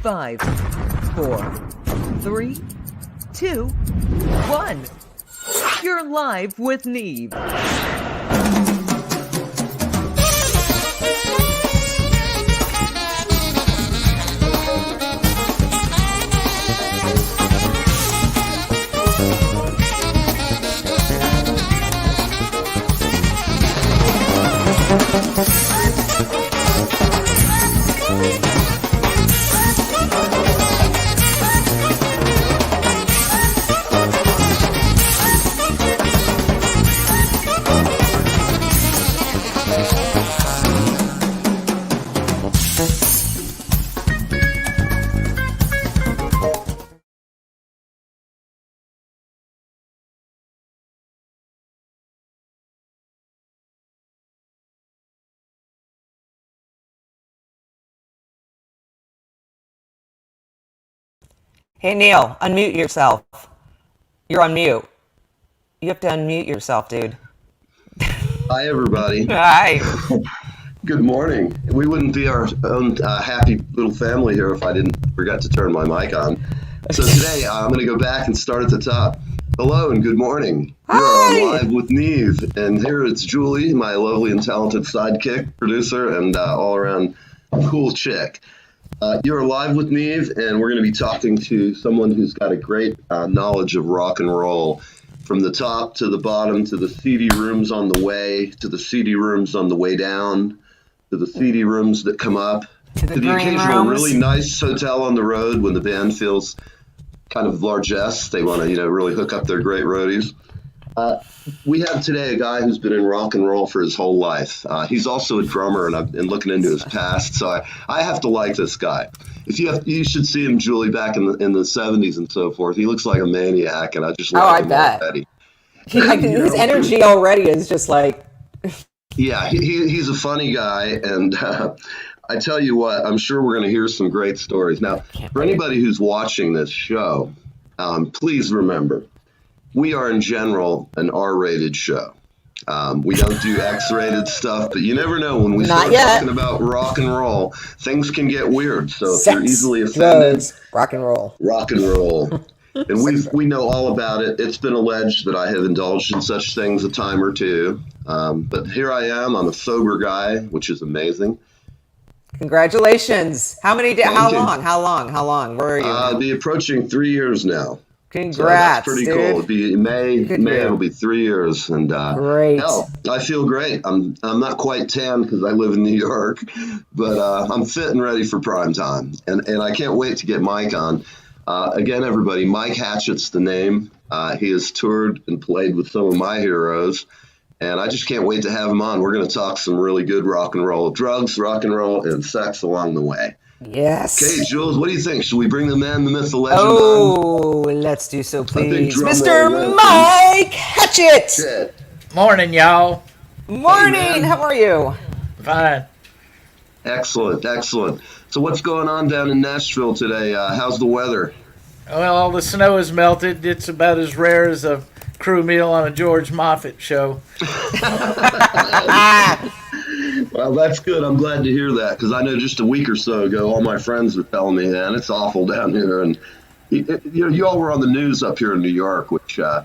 5, 4, 3, 2, 1. You're live with Neve. Hey, Neil, unmute yourself. You're on mute. You have to unmute yourself, dude. Hi, everybody. Hi. Good morning. We wouldn't be our own happy little family here if I didn't forget to turn my mic on. So today, I'm going to go back and start at the top. Hello and good morning. Hi. You're on Live with Neve, and here it's Julie, my lovely and talented sidekick, producer, and all-around cool chick. You're live with Neve, and we're going to be talking to someone who's got a great knowledge of rock and roll, from the top to the bottom, to the CD rooms on the way, to the CD rooms on the way down, to the CD rooms that come up, to the occasional rooms. Really nice hotel on the road when the band feels kind of largesse. They want to, really hook up their great roadies. We have today a guy who's been in rock and roll for his whole life. He's also a drummer, and I've been looking into his past, so I have to like this guy. You should see him, Julie, back in the 70s and so forth. He looks like a maniac, and I just like him already. His energy already is just like... Yeah, he's a funny guy, and I tell you what, I'm sure we're going to hear some great stories. Now, for anybody who's watching this show, please remember, we are in general an R-rated show. We don't do X-rated stuff, but you never know when we start talking about rock and roll, things can get weird. So if you're easily offended, drugs, rock and roll. And we know all about it. It's been alleged that I have indulged in such things a time or two. But here I am. I'm a sober guy, which is amazing. Congratulations. How long? Where are you? I'll be approaching 3 years now. Congrats, so that's pretty dude. cool. It'll be May. It'll be 3 years, and great. Hell, I feel great. I'm not quite tan because I live in New York, but I'm fit and ready for prime time, and I can't wait to get Mike on. Again, everybody, Mike Hatchett's the name. He has toured and played with some of my heroes, and I just can't wait to have him on. We're going to talk some really good rock and roll, drugs, rock and roll, and sex along the way. Yes. Okay, Jules, what do you think? Should we bring the man, the myth, the legend on? Let's do so, please. Mr. Mike Hatchett. Morning, y'all. Morning. Hey, how are you? Fine. Excellent. So what's going on down in Nashville today? How's the weather? Well, all the snow has melted. It's about as rare as a crew meal on a George Moffat show. Well, that's good. I'm glad to hear that, because I know just a week or so ago, all my friends were telling me, man, it's awful down here. And you all were on the news up here in New York, which I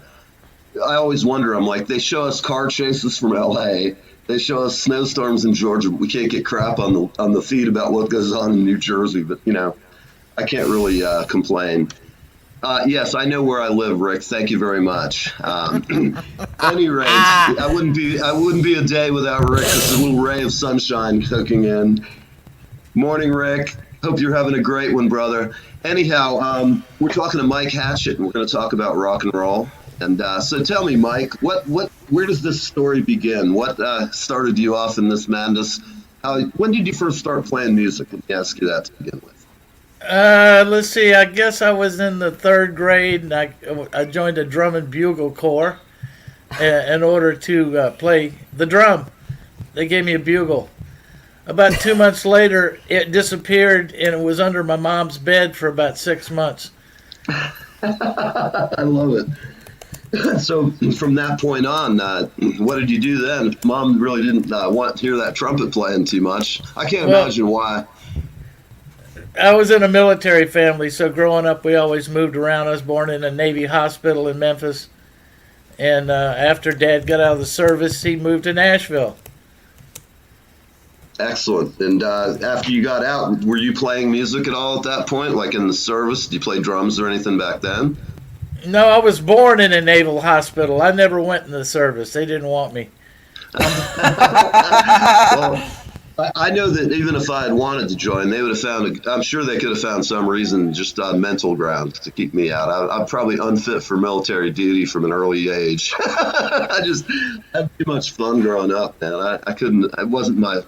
always wonder. I'm like, they show us car chases from L.A., they show us snowstorms in Georgia, but we can't get crap on the feed about what goes on in New Jersey. But I can't really complain. Yes, I know where I live, Rick. Thank you very much. At any rate, I wouldn't be a day without Rick. Just a little ray of sunshine cooking in. Morning, Rick. Hope you're having a great one, brother. Anyhow, we're talking to Mike Hatchett, and we're going to talk about rock and roll. And so tell me, Mike, where does this story begin? What started you off in this madness? When did you first start playing music? Let me ask you that to begin with. Let's see. I guess I was in the third grade, and I joined a drum and bugle corps in order to play the drum. They gave me a bugle. About 2 months later, it disappeared, and it was under my mom's bed for about 6 months. I love it. So from that point on, what did you do then? Mom really didn't want to hear that trumpet playing too much. I can't imagine why. I was in a military family, so growing up we always moved around. I was born in a Navy hospital in Memphis, and after Dad got out of the service, he moved to Nashville. Excellent. And after you got out, were you playing music at all at that point? Like in the service? Did you play drums or anything back then? No, I was born in a naval hospital. I never went in the service. They didn't want me. Well, I know that even if I had wanted to join, they would have found, I'm sure they could have found some reason just on mental grounds to keep me out. I'm probably unfit for military duty from an early age. I just had too much fun growing up, man. I couldn't, it wasn't my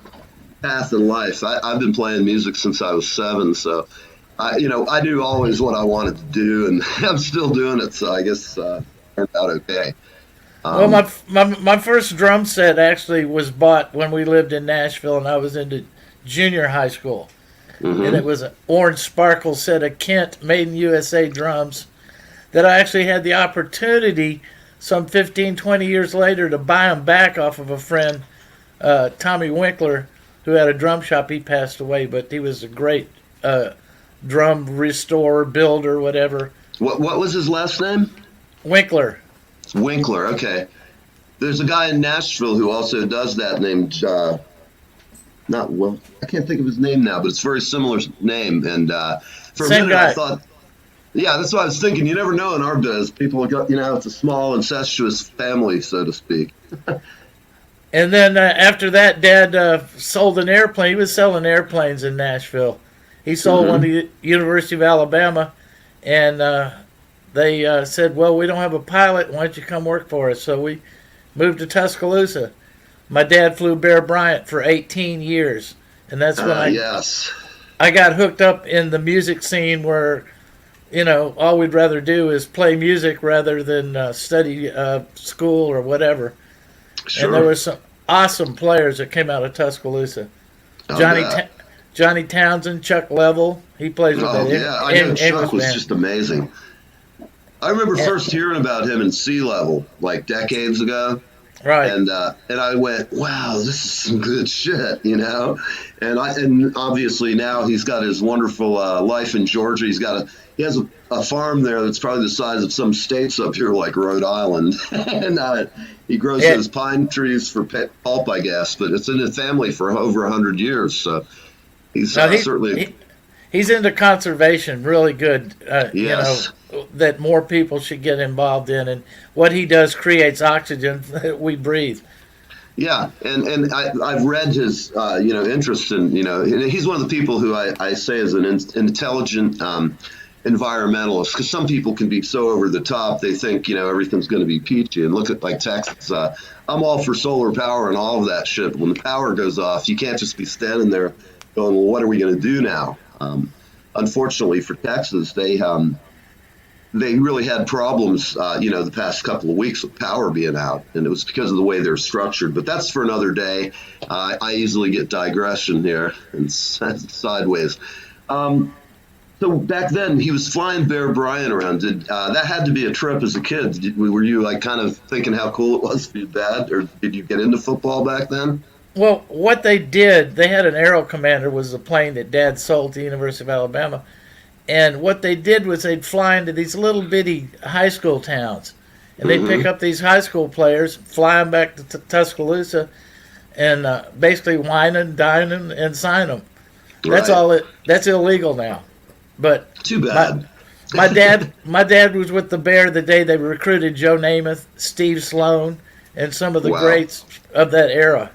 path in life. I've been playing music since I was 7, so I knew always what I wanted to do, and I'm still doing it. So I guess it turned out okay. Well, my first drum set actually was bought when we lived in Nashville, and I was into junior high school, and it was an orange sparkle set of Kent made in USA drums that I actually had the opportunity some 15, 20 years later to buy them back off of a friend, Tommy Winkler, who had a drum shop. He passed away, but he was a great drum restorer, builder, whatever. What was his last name? Winkler. Winkler. Okay. There's a guy in Nashville who also does that named I can't think of his name now, but it's a very similar name. And for Same a minute, guy. I thought, yeah, that's what I was thinking. You never know in our biz. People got, it's a small incestuous family, so to speak. And then after that, Dad sold an airplane. He was selling airplanes in Nashville. He sold one to the University of Alabama, and they said, well, we don't have a pilot. Why don't you come work for us? So we moved to Tuscaloosa. My dad flew Bear Bryant for 18 years, and that's when I got hooked up in the music scene where, all we'd rather do is play music rather than study school or whatever. Sure. And there were some awesome players that came out of Tuscaloosa. Johnny Townsend, Chuck Level, he plays with that. Yeah, I know Chuck was just amazing. I remember first hearing about him in Sea Level, like decades ago. Right. And I went, wow, this is some good shit, And obviously now he's got his wonderful life in Georgia. He has a farm there that's probably the size of some states up here, like Rhode Island, and he grows those pine trees for pulp, I guess. But it's in his family for over 100 years, so he's certainly. He's into conservation, really good. Yes. That more people should get involved in, and what he does creates oxygen that we breathe. Yeah, and I've read his interest in and he's one of the people who I say is an intelligent environmentalist, because some people can be so over the top they think everything's going to be peachy, and look at like Texas. I'm all for solar power and all of that shit, but when the power goes off, you can't just be standing there going, well, what are we going to do now? Unfortunately for Texas, they really had problems, the past couple of weeks with power being out, and it was because of the way they're structured. But that's for another day. I easily get digression here and sideways. So back then, he was flying Bear Bryant around. That had to be a trip as a kid? Were you like kind of thinking how cool it was for your dad, or did you get into football back then? Well, what they did, they had an Aero Commander, was the plane that Dad sold to the University of Alabama. And what they did was they'd fly into these little bitty high school towns. And they'd pick up these high school players, fly them back to Tuscaloosa, and basically wine and dine them and sign them. That's that's illegal now. But too bad. My dad was with the Bear the day they recruited Joe Namath, Steve Sloan, and some of the greats of that era.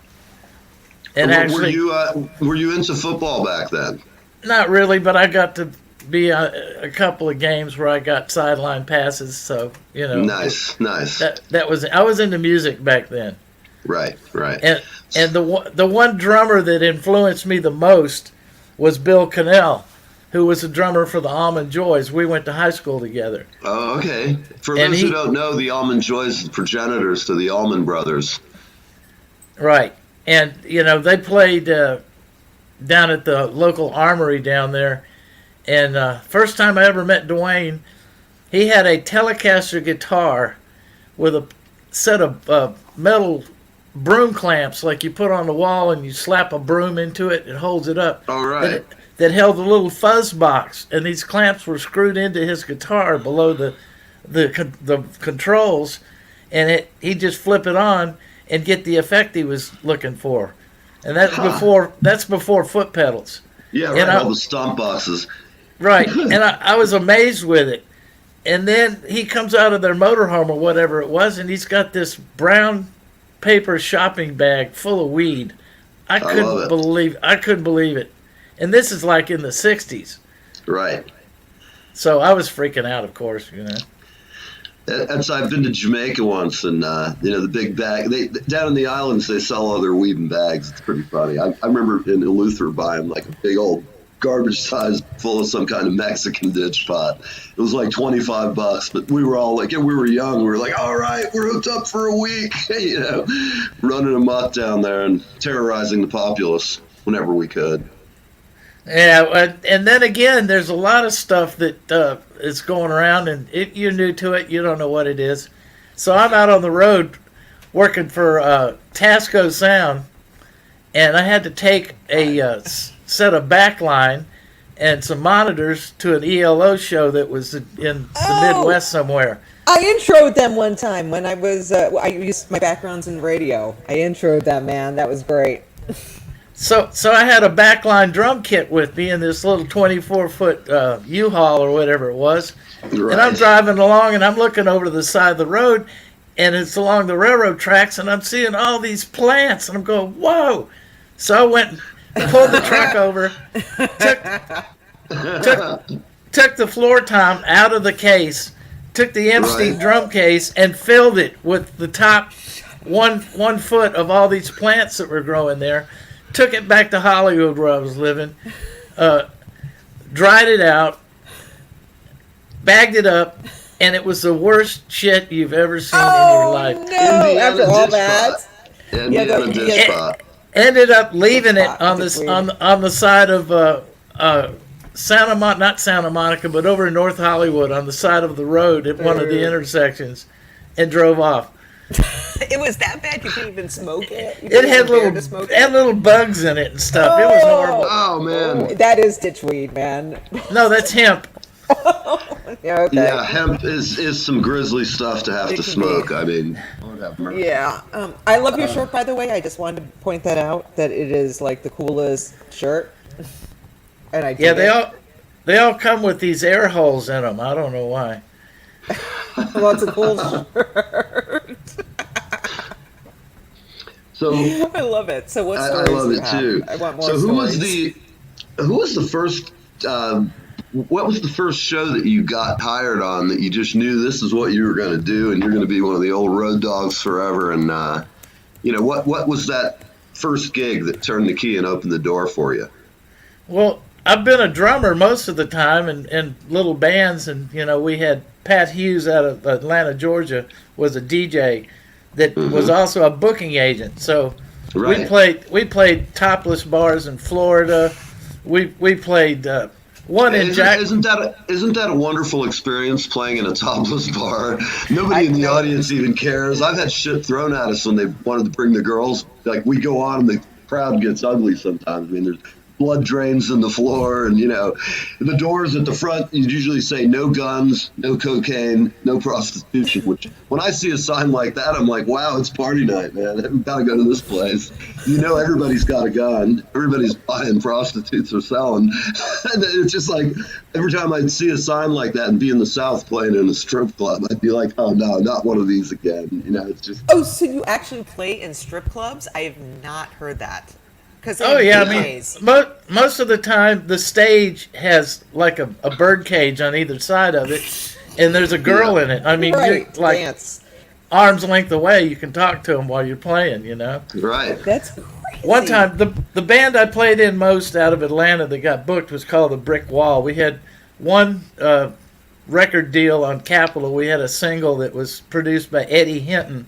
And were you into football back then? Not really, but I got to be a couple of games where I got sideline passes. So nice. That was, I was into music back then. Right. And the one drummer that influenced me the most was Bill Cannell, who was a drummer for the Almond Joys. We went to high school together. Oh, okay. For those who don't know, the Almond Joys are progenitors to the Allman Brothers. Right. And, they played down at the local armory down there. And first time I ever met Dwayne, he had a Telecaster guitar with a set of metal broom clamps like you put on the wall and you slap a broom into it, it holds it up. All right. that held a little fuzz box, and these clamps were screwed into his guitar below the controls, and he'd just flip it on and get the effect he was looking for. And that's before foot pedals. Yeah, right. All the stomp boxes. Right, and I was amazed with it. And then he comes out of their motorhome or whatever it was, and he's got this brown paper shopping bag full of weed. I couldn't believe it. And this is like in the 60s. Right. So I was freaking out, of course, you know. And so I've been to Jamaica once, and the big bag. Down in the islands, they sell all their weed in bags. It's pretty funny. I remember in Eleuthera buying like a big old garbage size full of some kind of Mexican ditch pot. It was like $25, but we were all like, we were young. We were like, all right, we're hooked up for a week, running amok down there and terrorizing the populace whenever we could. Yeah, and then again, there's a lot of stuff that is going around, and if you're new to it, you don't know what it is. So I'm out on the road working for Tasco Sound, and I had to take a set of backline and some monitors to an ELO show that was in the Midwest somewhere. I introed them one time when I was, I used my backgrounds in radio. I introed them, man. That was great. So I had a backline drum kit with me in this little 24-foot U-Haul or whatever it was. Right. And I'm driving along, and I'm looking over to the side of the road, and it's along the railroad tracks, and I'm seeing all these plants, and I'm going, whoa. So I went and pulled the truck over, took the floor tom out of the case, took the empty drum case, and filled it with the top one foot of all these plants that were growing there. Took it back to Hollywood where I was living, dried it out, bagged it up, and it was the worst shit you've ever seen in your life. No, after all that. Ended up leaving it on the side of not Santa Monica, but over in North Hollywood on the side of the road at one of the intersections, and drove off. It was that bad you couldn't even smoke it? It had little bugs in it and stuff. It was horrible. Oh, man. That is ditchweed, man. No, that's hemp. Yeah, okay. Yeah, hemp is some grisly stuff to have to smoke. I mean, Lord have mercy. Yeah. I love your shirt, by the way. I just wanted to point that out, that it is like the coolest shirt. And they all come with these air holes in them. I don't know why. Well, it's a cool shirt. So I love it. So what I stories love do you it have? too. I want more so stories. Who was the first? What was the first show that you got hired on that you just knew this is what you were going to do and you're going to be one of the old road dogs forever? And what was that first gig that turned the key and opened the door for you? Well, I've been a drummer most of the time in little bands, and we had Pat Hughes out of Atlanta, Georgia, was a DJ that was also a booking agent. So we played topless bars in Florida. We played one in Jack. Isn't that a wonderful experience, playing in a topless bar? Nobody in the audience even cares. I've had shit thrown at us when they wanted to bring the girls. Like, we go on and the crowd gets ugly sometimes. I mean, there's blood drains in the floor, and the doors at the front, you usually say no guns, no cocaine, no prostitution, which when I see a sign like that, I'm like, wow, it's party night, man. I've got to go to this place. Everybody's got a gun, everybody's buying prostitutes or selling. And it's just like every time I'd see a sign like that and be in the South playing in a strip club, I'd be like, oh no, not one of these again. It's just So you actually play in strip clubs? I have not heard that. Oh yeah, I mean, most of the time the stage has like a bird cage on either side of it, and there's a girl in it. I mean, like dance. Arm's length away, you can talk to them while you're playing. Right. That's crazy. One time, the band I played in most out of Atlanta that got booked was called the Brick Wall. We had one record deal on Capitol. We had a single that was produced by Eddie Hinton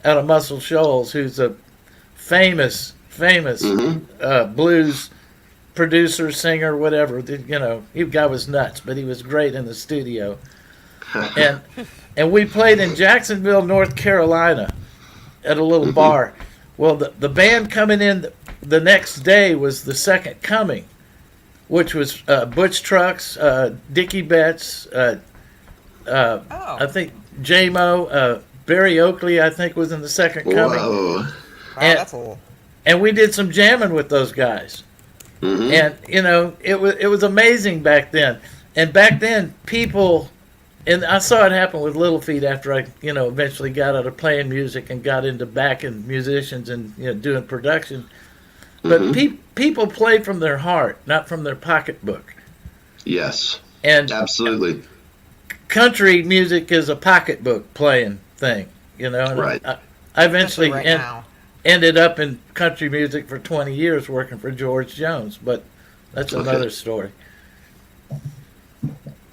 out of Muscle Shoals, who's a famous blues producer, singer, whatever. He guy was nuts, but he was great in the studio. And we played in Jacksonville, North Carolina, at a little bar. Well, the band coming in the next day was the Second Coming, which was Butch Trucks, Dickie Betts, I think J-Mo, Barry Oakley, I think, was in the second coming. Whoa. Wow, And, that's a little. and we did some jamming with those guys. Mm-hmm. And, it was amazing back then. And back then, people, and I saw it happen with Little Feat after I, eventually got out of playing music and got into backing musicians and, doing production. But people play from their heart, not from their pocketbook. Yes. And Absolutely. country music is a pocketbook playing thing, And Right. I eventually Especially right now. ended up in country music for 20 years working for George Jones, but that's Okay. another story.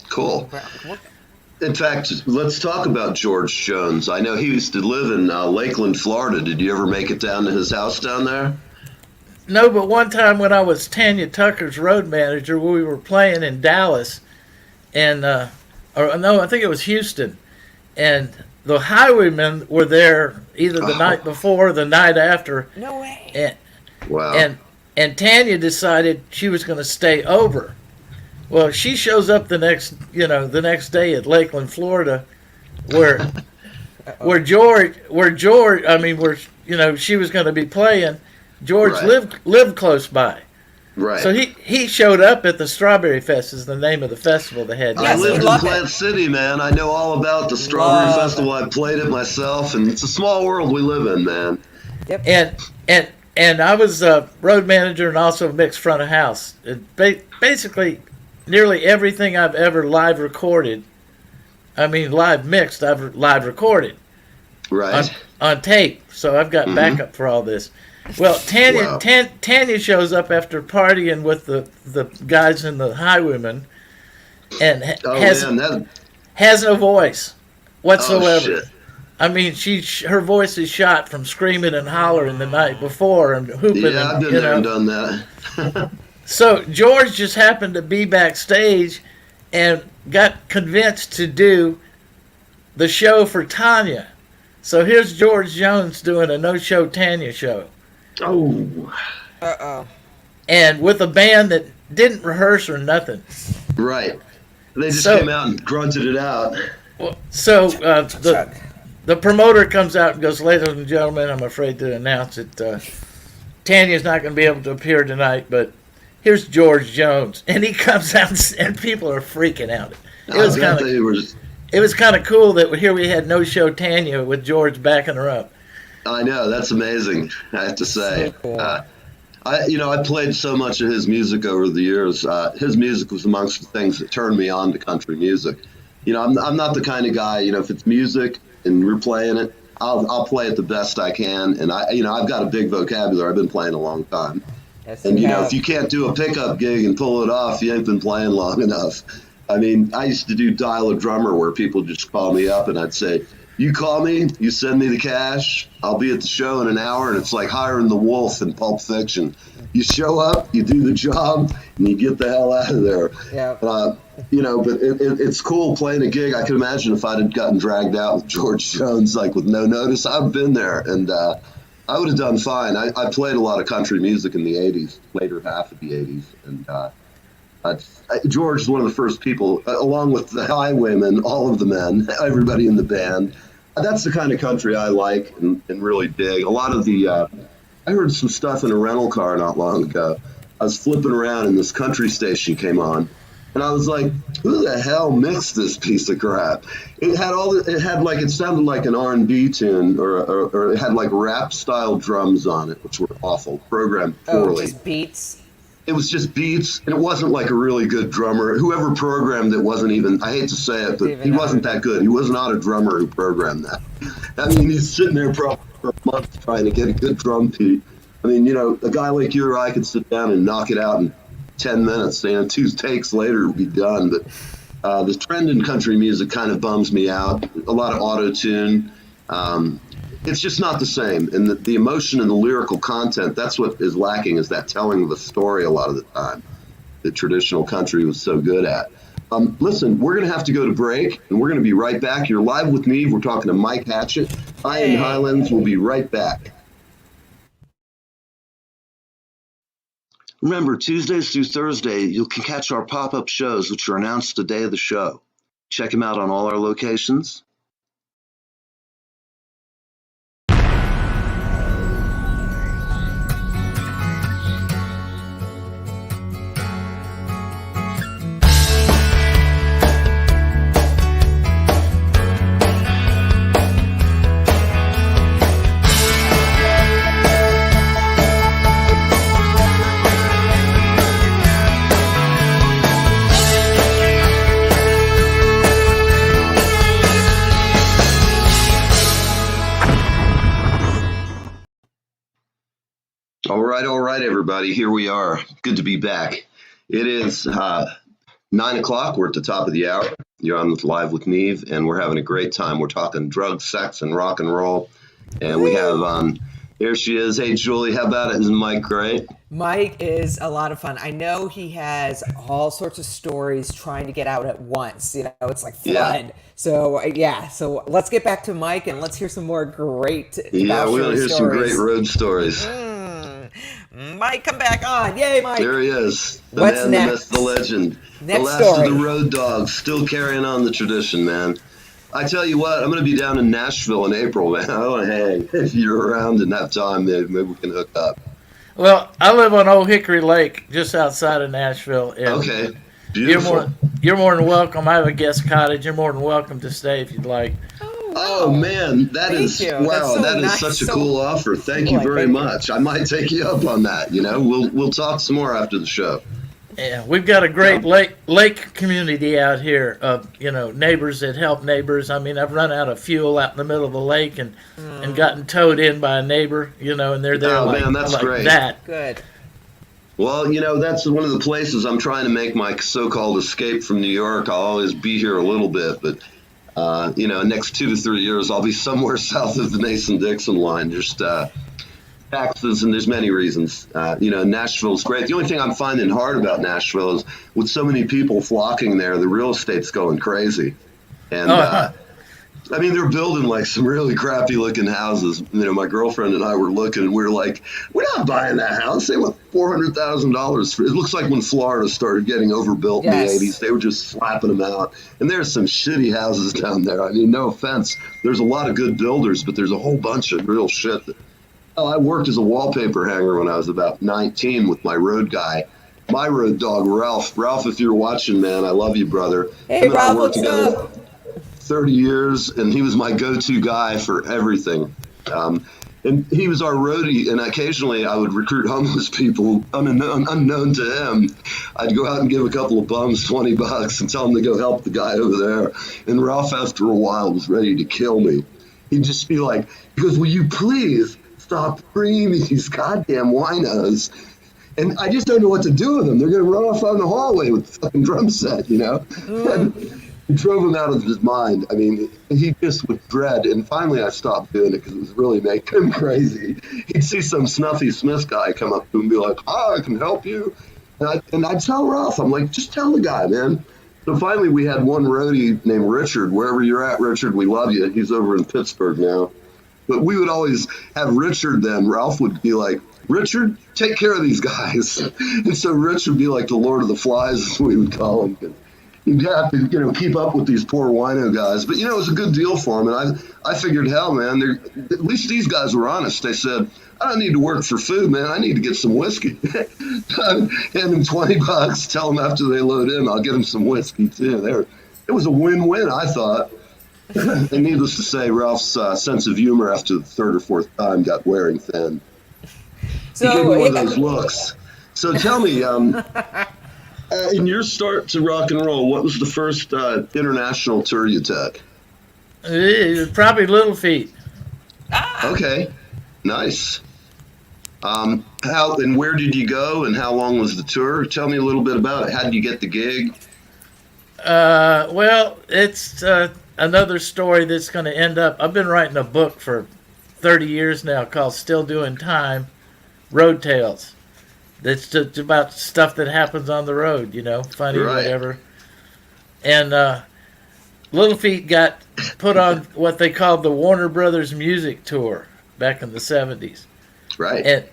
Cool. What- In fact, let's talk about George Jones. I know he used to live in Lakeland, Florida. Did you ever make it down to his house down there? No, but one time when I was Tanya Tucker's road manager, we were playing in Dallas, and or no, I think it was Houston, and the Highwaymen were there either the night before or the night after, No way. and Wow. and Tanya decided she was going to stay over. Well, she shows up the next day at Lakeland, Florida, where George, I mean, where she was going to be playing. George Right. lived close by. Right. So he showed up at the Strawberry Fest, is the name of the festival they had. I Yes, we lived in love Plant it. City, man. I know all about the Strawberry Love Festival. I played it myself, and it's a small world we live in, man. Yep. And I was a road manager and also mixed front of house. Basically, nearly everything I've ever live recorded, I mean live mixed, I've live recorded Right. on tape. So I've got backup for all this. Well, Tanya Wow. Tanya shows up after partying with the guys in the Highwaymen, and Oh, has man. has no voice whatsoever. shit. I mean, her voice is shot from screaming and hollering the night before and hooping. Yeah, I've and, been there and done that. So George just happened to be backstage and got convinced to do the show for Tanya. So here's George Jones doing a no-show Tanya show. Oh. Uh-oh. And with a band that didn't rehearse or nothing. Right. They just So- came out and grunted it out. So Chuck. the promoter comes out and goes, "Ladies and gentlemen, I'm afraid to announce that Tanya's not going to be able to appear tonight, but here's George Jones." And he comes out and people are freaking out. It was I kind bet of they were. it was kind of cool that here we had no show Tanya with George backing her up. I know, that's amazing. I have to say. So cool. I played so much of his music over the years. His music was amongst the things that turned me on to country music. I'm not the kind of guy. If it's music and we're playing it, I'll play it the best I can. And I've got a big vocabulary. I've been playing a long time. Yes, And you have. if you can't do a pickup gig and pull it off, you ain't been playing long enough. I mean, I used to do Dial a Drummer where people just call me up and I'd say, "You call me, you send me the cash, I'll be at the show in an hour," and it's like hiring the wolf in Pulp Fiction. You show up, you do the job, and you get the hell out of there. Yeah. But it's cool playing a gig. I can imagine if I'd have gotten dragged out with George Jones, like with no notice, I've been there, and I would have done fine. I played a lot of country music in the 80s, later half of the 80s, and George is one of the first people, along with the Highwaymen, all of the men, everybody in the band. That's the kind of country I like and really dig. A lot of the, I heard some stuff in a rental car not long ago. I was flipping around and this country station came on. And I was like, who the hell mixed this piece of crap? It sounded like an R&B tune or it had like rap style drums on it, which were awful, programmed poorly. Just beats. It was just beats, and it wasn't like a really good drummer. Whoever programmed it wasn't even, I hate to say it, but he wasn't that good. He was not a drummer who programmed that. I mean, he's sitting there probably for a month trying to get a good drum beat. I mean, a guy like you or I could sit down and knock it out in 10 minutes. 2 takes later it'll be done. But the trend in country music kind of bums me out. A lot of auto-tune. It's just not the same. And the emotion and the lyrical content, that's what is lacking, is that telling of a story a lot of the time that traditional country was so good at. Listen, we're going to have to go to break, and we're going to be right back. You're live with me. We're talking to Mike Hatchett. I am Highlands. We'll be right back. Remember, Tuesdays through Thursday, you can catch our pop-up shows, which are announced the day of the show. Check them out on all our locations. All right, everybody. Here we are. Good to be back. It is 9 o'clock. We're at the top of the hour. You're on with Live with Neve, and we're having a great time. We're talking drugs, sex, and rock and roll. And we have here she is. Hey, Julie, how about it? Is Mike great? Mike is a lot of fun. I know he has all sorts of stories trying to get out at once. You know, it's like flood. Yeah. So let's get back to Mike and let's hear some more great. Yeah, we're gonna hear some great road stories. Mike, come back on! Yay, Mike! There he is. The What's man, next? the myth, the legend. Next the last story. of the road dogs, still carrying on the tradition, man. I tell you what, I'm going to be down in Nashville in April, man. I want to hang. If you're around and have time, maybe we can hook up. Well, I live on Old Hickory Lake, just outside of Nashville. And Okay, beautiful. You're more than welcome. I have a guest cottage. You're more than welcome to stay if you'd like. Oh man, that is wow! That is such a cool offer. Thank you very much. I might take you up on that. You know, we'll talk some more after the show. Yeah, we've got a great lake community out here of neighbors that help neighbors. I mean, I've run out of fuel out in the middle of the lake and gotten towed in by a neighbor. And they're there. Oh man, that's great. That Good. Well, that's one of the places I'm trying to make my so-called escape from New York. I'll always be here a little bit, but. Next 2 to 3 years, I'll be somewhere south of the Mason-Dixon line. Just taxes, and there's many reasons. Nashville's great. The only thing I'm finding hard about Nashville is with so many people flocking there, the real estate's going crazy. And, I mean, they're building like some really crappy looking houses. My girlfriend and I were looking, and we were like, we're not buying that house. They want $400,000 for it. It looks like when Florida started getting overbuilt in the 80s, they were just slapping them out. And there's some shitty houses down there. I mean, no offense. There's a lot of good builders, but there's a whole bunch of real shit. I worked as a wallpaper hanger when I was about 19 with my road guy. My road dog, Ralph. Ralph, if you're watching, man, I love you, brother. Hey, Ralph, what's up? 30 years, and he was my go-to guy for everything. And he was our roadie, and occasionally I would recruit homeless people unknown to him. I'd go out and give a couple of bums $20 and tell them to go help the guy over there. And Ralph, after a while, was ready to kill me. He'd just be like, he goes, will you please stop bringing me these goddamn winos? And I just don't know what to do with them. They're going to run off on the hallway with the fucking drum set, He drove him out of his mind. I mean, he just would dread. And finally, I stopped doing it because it was really making him crazy. He'd see some snuffy Smith guy come up to him and be like, I can help you. And I'd tell Ralph, I'm like, just tell the guy, man. So finally, we had one roadie named Richard. Wherever you're at, Richard, we love you. He's over in Pittsburgh now. But we would always have Richard then. Ralph would be like, Richard, take care of these guys. And so Rich would be like the Lord of the Flies, as we would call him. You'd have to, keep up with these poor wino guys. But, it was a good deal for them. And I figured, hell, man, at least these guys were honest. They said, I don't need to work for food, man. I need to get some whiskey. Hand them $20. Tell them after they load in, I'll get them some whiskey, too. It was a win-win, I thought. And needless to say, Ralph's sense of humor after the third or fourth time got wearing thin. So, he gave me one of those looks. So tell me, in your start to rock and roll, what was the first international tour you took? It was probably Little Feat. Okay, nice. How and where did you go, and how long was the tour? Tell me a little bit about it. How did you get the gig? Well, it's another story that's going to end up. I've been writing a book for 30 years now called Still Doing Time, Road Tales. It's just about stuff that happens on the road, funny or whatever. And Little Feat got put on what they called the Warner Brothers Music Tour back in the 70s. Right. And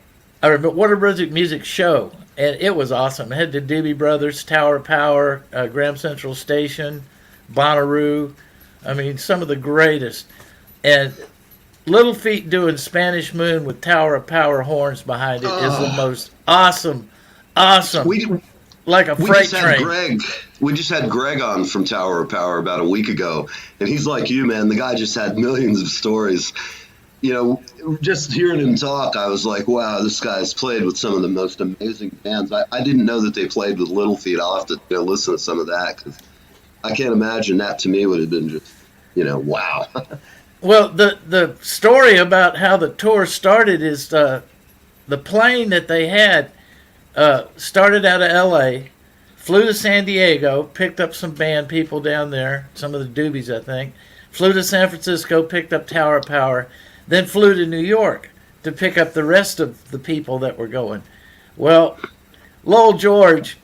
I remember Warner Brothers Music Show. and it was awesome. It had the Doobie Brothers, Tower of Power, Graham Central Station, Bonnaroo. I mean, some of the greatest. And Little Feat doing Spanish Moon with Tower of Power horns behind it is the most awesome. Like a freight train. We just had Greg on from Tower of Power about a week ago, and he's like you, man. The guy just had millions of stories. You know, just hearing him talk, I was like, wow, this guy's played with some of the most amazing bands. I didn't know that they played with Little Feat. I'll have to listen to some of that, because I can't imagine that to me would have been just, wow. Well, the story about how the tour started is the plane that they had started out of L.A., flew to San Diego, picked up some band people down there, some of the Doobies, I think, flew to San Francisco, picked up Tower of Power, then flew to New York to pick up the rest of the people that were going. Well, Lowell George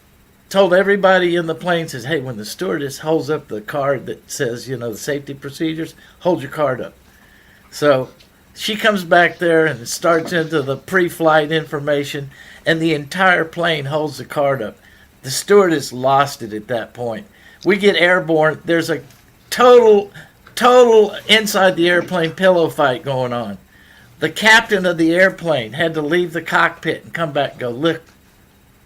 told everybody in the plane, says, hey, when the stewardess holds up the card that says, the safety procedures, hold your card up. So she comes back there and starts into the pre-flight information, and the entire plane holds the card up. The stewardess lost it at that point. We get airborne. There's a total inside the airplane pillow fight going on. The captain of the airplane had to leave the cockpit and come back and go, look,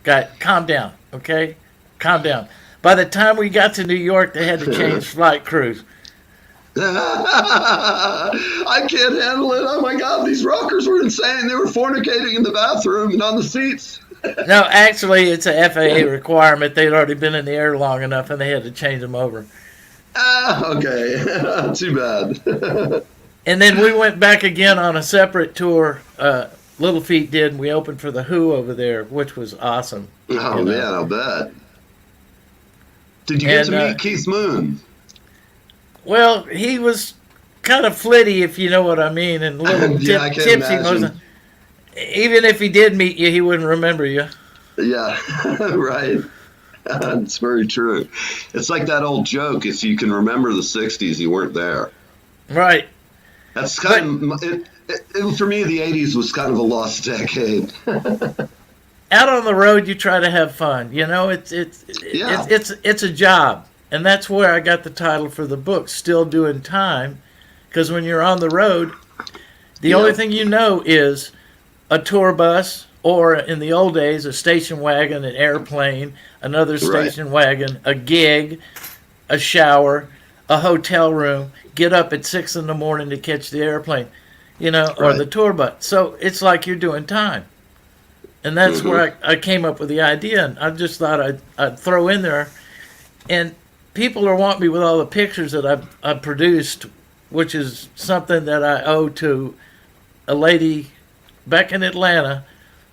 guy, calm down, okay? Calm down. By the time we got to New York, they had to change flight crews. I can't handle it. Oh, my God, these rockers were insane. They were fornicating in the bathroom and on the seats. No, actually, it's a FAA requirement. They'd already been in the air long enough, and they had to change them over. Okay. Too bad. And then we went back again on a separate tour. Little Feat did, and we opened for the Who over there, which was awesome. Oh, man, I'll bet. Did you get to meet Keith Moon? Well, he was kind of flitty, if you know what I mean, and a little tipsy. Even if he did meet you, he wouldn't remember you. Yeah, right. It's very true. It's like that old joke, if you can remember the 60s, you weren't there. Right. That's kind of, for me, the 80s was kind of a lost decade. Out on the road, you try to have fun. It's a job. And that's where I got the title for the book, Still Doing Time, because when you're on the road, the only thing you know is a tour bus, or in the old days, a station wagon, an airplane, another station wagon, a gig, a shower, a hotel room, get up at 6 in the morning to catch the airplane, or the tour bus. So it's like you're doing time. And that's where I came up with the idea, and I just thought I'd throw in there. And people are wanting me with all the pictures that I've produced, which is something that I owe to a lady back in Atlanta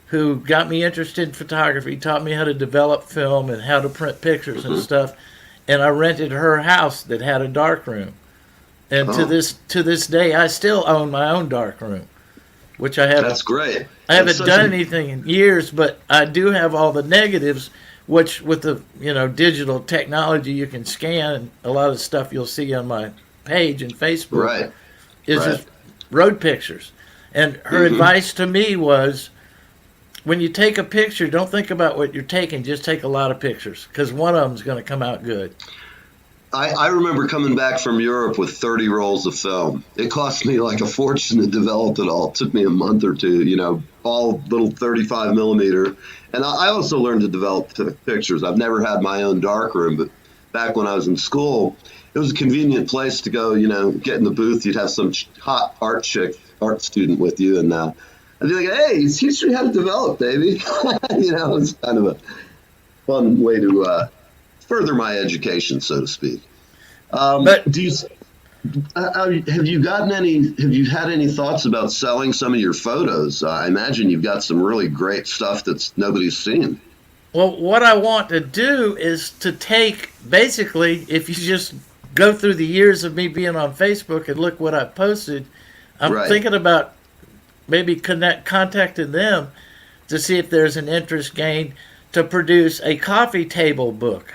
who got me interested in photography, taught me how to develop film and how to print pictures and stuff. And I rented her house that had a darkroom. And to this day, I still own my own darkroom, which I have. That's great. I haven't done anything in years, but I do have all the negatives, which with the digital technology you can scan. A lot of stuff you'll see on my page and Facebook is just road pictures. And her advice to me was, when you take a picture, don't think about what you're taking, just take a lot of pictures, because one of them's going to come out good. I remember coming back from Europe with 30 rolls of film. It cost me like a fortune to develop it all. It took me a month or two, all little 35 millimeter. And I also learned to develop pictures. I've never had my own darkroom, but back when I was in school, it was a convenient place to go, get in the booth. You'd have some hot art student with you, and I'd be like, hey, teach me how to develop, baby. It's kind of a fun way to further my education, so to speak. But have you had any thoughts about selling some of your photos? I imagine you've got some really great stuff that's nobody's seen. Well, what I want to do is to take, basically, if you just go through the years of me being on Facebook and look what I posted, I'm thinking about maybe contacting them to see if there's an interest gained to produce a coffee table book.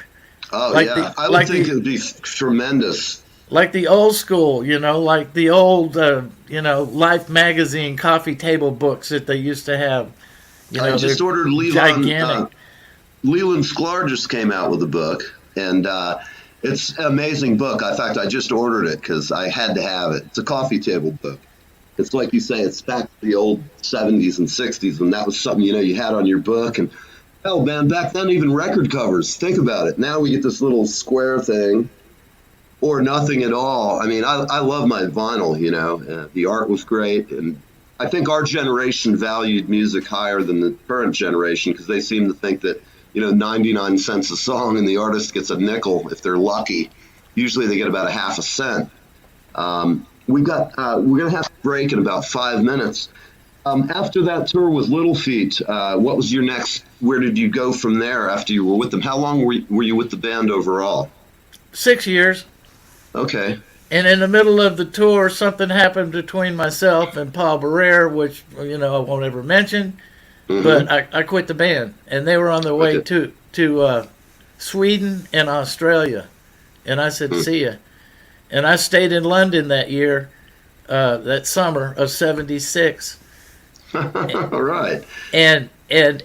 Oh, I would think it would be tremendous. Like the old school, like the old, Life magazine coffee table books that they used to have, I just they're ordered gigantic. Leland Sklar just came out with a book, and it's an amazing book. In fact, I just ordered it because I had to have it. It's a coffee table book. It's like you say, it's back to the old 70s and 60s, and that was something, you had on your book. And hell, man, back then, even record covers, think about it. Now we get this little square thing or nothing at all. I mean, I love my vinyl, the art was great. And I think our generation valued music higher than the current generation because they seem to think that, 99 cents a song and the artist gets a nickel if they're lucky. Usually they get about a half a cent. We're going to have to break in about 5 minutes. After that tour with Little Feat, what was your next, where did you go from there after you were with them? How long were you with the band overall? 6 years. Okay. And in the middle of the tour, something happened between myself and Paul Barrere, which, I won't ever mention. Mm-hmm. But I quit the band. And they were on their way to Sweden and Australia. And I said, see ya. And I stayed in London that year, that summer of '76. All right. And in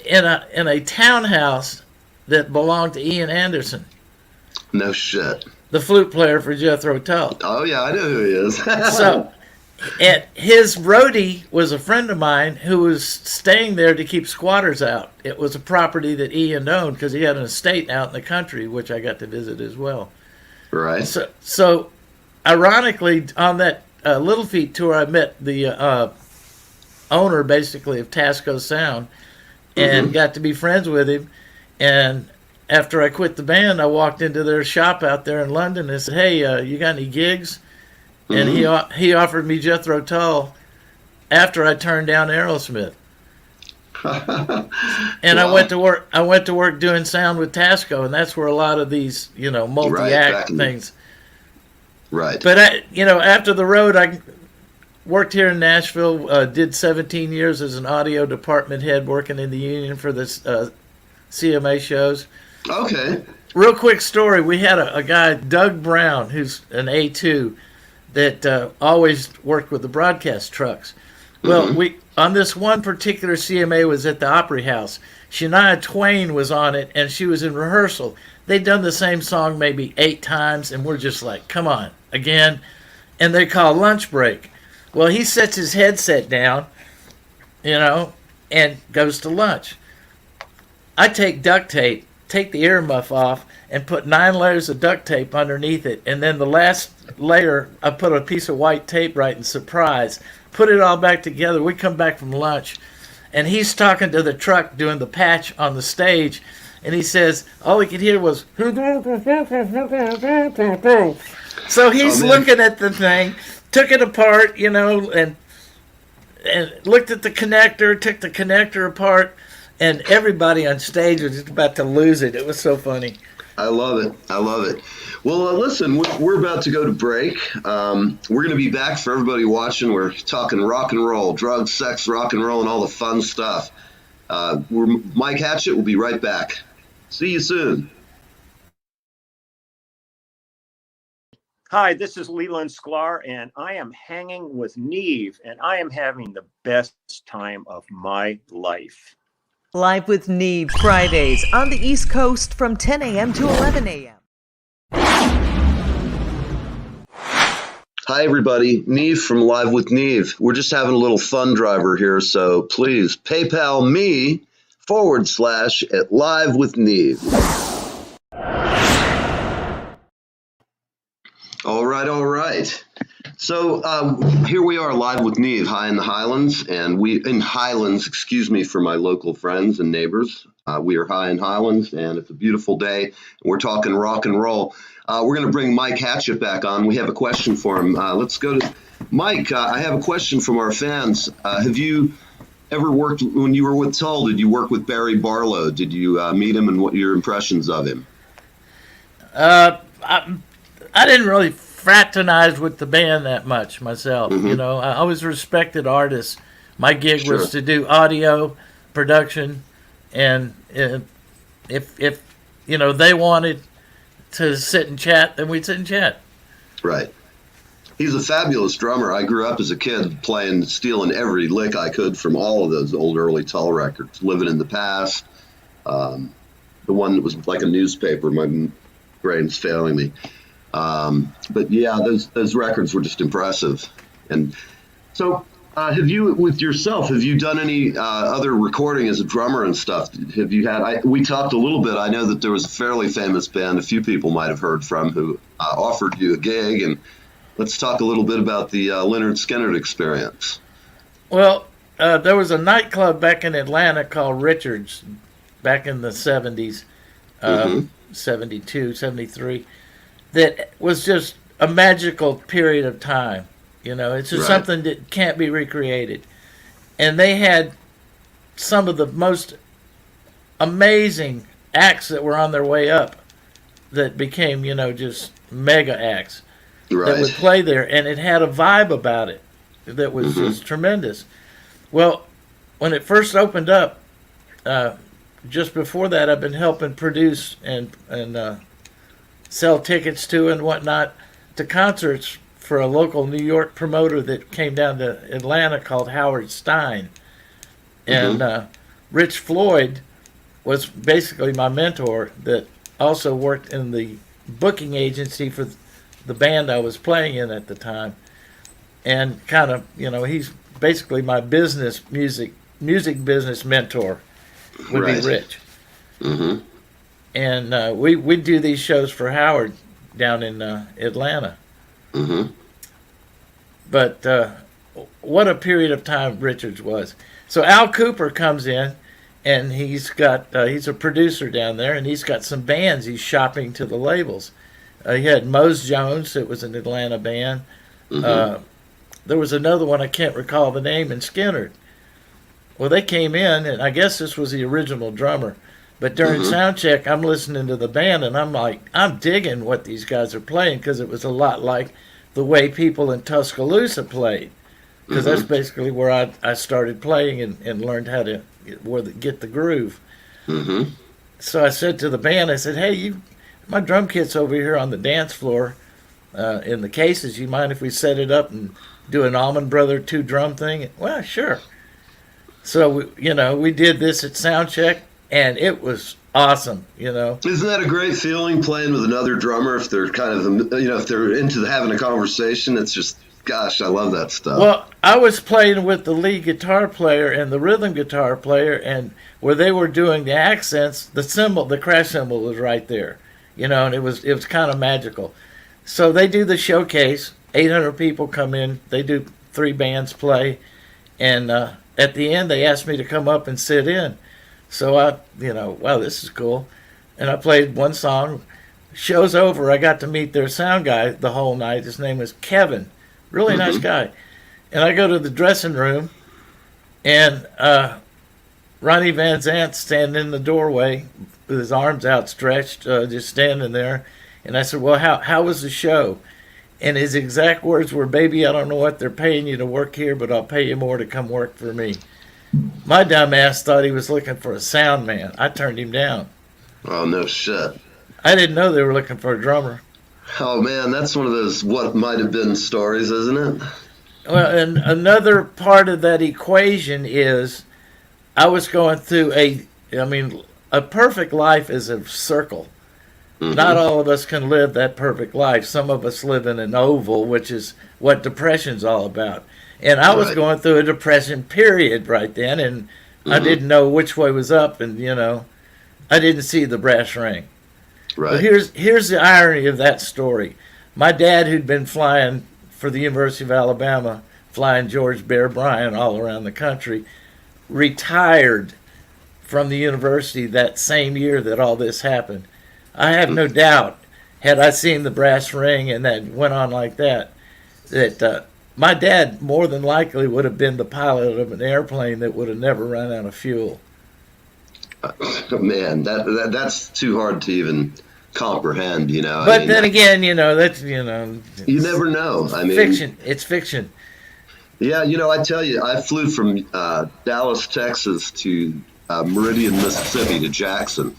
a townhouse that belonged to Ian Anderson. No shit. The flute player for Jethro Tull. Oh yeah, I know who he is. So, and his roadie was a friend of mine who was staying there to keep squatters out. It was a property that Ian owned because he had an estate out in the country, which I got to visit as well. Right. So ironically, on that Little Feat tour, I met the owner, basically, of Tasco Sound, and got to be friends with him. And after I quit the band, I walked into their shop out there in London and said, hey, you got any gigs? And he offered me Jethro Tull after I turned down Aerosmith. And Wow. I went to work doing sound with Tasco, and that's where a lot of these, multi-act things. Right. But after the road, I worked here in Nashville. Did 17 years as an audio department head, working in the union for the CMA shows. Okay. Real quick story: we had a guy, Doug Brown, who's an A2, that always worked with the broadcast trucks. Well, we on this one particular CMA was at the Opry House. Shania Twain was on it, and she was in rehearsal. They'd done the same song maybe 8 times, and we're just like, come on, again. And they call lunch break. Well, he sets his headset down, and goes to lunch. I take duct tape, take the earmuff off, and put 9 layers of duct tape underneath it. And then the last layer, I put a piece of white tape right in surprise. Put it all back together. We come back from lunch, and he's talking to the truck doing the patch on the stage, and he says all he could hear was so he's looking at the thing, took it apart, and looked at the connector, took the connector apart, and everybody on stage was just about to lose it. It was so funny. I love it. Well, listen, we're about to go to break. We're going to be back for everybody watching. We're talking rock and roll, drugs, sex, rock and roll, and all the fun stuff. Mike Hatchett will be right back. See you soon. Hi, this is Leland Sklar, and I am hanging with Neve, and I am having the best time of my life. Live with Neve Fridays on the East Coast from 10 a.m. to 11 a.m. Hi, everybody. Neve from Live with Neve. We're just having a little fun driver here, so please PayPal me / at Live with Neve. All right. So here we are live with Neve, high in the Highlands, and excuse me for my local friends and neighbors. We are high in Highlands, and it's a beautiful day, and we're talking rock and roll. We're going to bring Mike Hatchett back on. We have a question for him. Let's go to Mike. I have a question from our fans. Have you ever worked, when you were with Tull, did you work with Barry Barlow? Did you meet him, and what are your impressions of him? I didn't really fraternize with the band that much myself. I always respected artists. My gig was to do audio production, and if they wanted to sit and chat, then we'd sit and chat. Right. He's a fabulous drummer. I grew up as a kid stealing every lick I could from all of those old early Tull records. Living in the Past, the one that was like a newspaper. My brain's failing me. But yeah, those records were just impressive. And so, have you done any other recording as a drummer and stuff? Have you had? We talked a little bit. I know that there was a fairly famous band a few people might have heard from who offered you a gig, and let's talk a little bit about the Leonard Skinner experience. Well, there was a nightclub back in Atlanta called Richards back in the 70s, 72, 73, that was just a magical period of time. You know, it's just something that can't be recreated. And they had some of the most amazing acts that were on their way up that became, you know, just mega acts that would play there. And it had a vibe about it that was just tremendous. Well, when it first opened up, just before that, I've been helping produce and sell tickets to and whatnot to concerts for a local New York promoter that came down to Atlanta called Howard Stein. And Rich Floyd was basically my mentor that also worked in the booking agency for the band I was playing in at the time. And kind of, you know, he's basically my music business mentor would be Rich. And we do these shows for Howard down in Atlanta. But what a period of time Richards was. So Al Cooper comes in, and he's a producer down there, and he's got some bands he's shopping to the labels. He had Mose Jones, it was an Atlanta band. There was another one, I can't recall the name, and Skinner. Well, they came in, and I guess this was the original drummer. But during sound check, I'm listening to the band, and I'm like, I'm digging what these guys are playing, because it was a lot like the way people in Tuscaloosa played. Because that's basically where I started playing and learned how to get the groove. So I said to the band, I said, hey, my drum kit's over here on the dance floor in the cases. You mind if we set it up and do an Allman Brother 2 drum thing? Well, sure. So, we did this at sound check, and it was awesome, Isn't that a great feeling, playing with another drummer if they're kind of, if they're into having a conversation? It's just, gosh, I love that stuff. Well, I was playing with the lead guitar player and the rhythm guitar player, and where they were doing the accents, the crash cymbal was right there, and it was kind of magical. So they do the showcase, 800 people come in, they do 3 bands play, and at the end they asked me to come up and sit in. So I, wow, this is cool. And I played one song. Show's over. I got to meet their sound guy the whole night. His name was Kevin. Really nice guy. And I go to the dressing room, and Ronnie Van Zant's standing in the doorway with his arms outstretched, just standing there. And I said, well, how was the show? And his exact words were, baby, I don't know what they're paying you to work here, but I'll pay you more to come work for me. My dumb ass thought he was looking for a sound man. I turned him down. Oh, no shit. I didn't know they were looking for a drummer. Oh, man, that's one of those what might have been stories, isn't it? Well, and another part of that equation is I was going through a perfect life is a circle. Not all of us can live that perfect life. Some of us live in an oval, which is what depression's all about. And I was going through a depression period right then, and I didn't know which way was up, and, I didn't see the brass ring. Right. But here's the irony of that story. My dad, who'd been flying for the University of Alabama, flying George Bear Bryant all around the country, retired from the university that same year that all this happened. I have no doubt, had I seen the brass ring and that went on like that my dad more than likely would have been the pilot of an airplane that would have never run out of fuel. Man, that's too hard to even comprehend, But then again, that's, you never know. I mean, fiction. It's fiction. Yeah, I tell you, I flew from Dallas, Texas to Meridian, Mississippi to Jackson,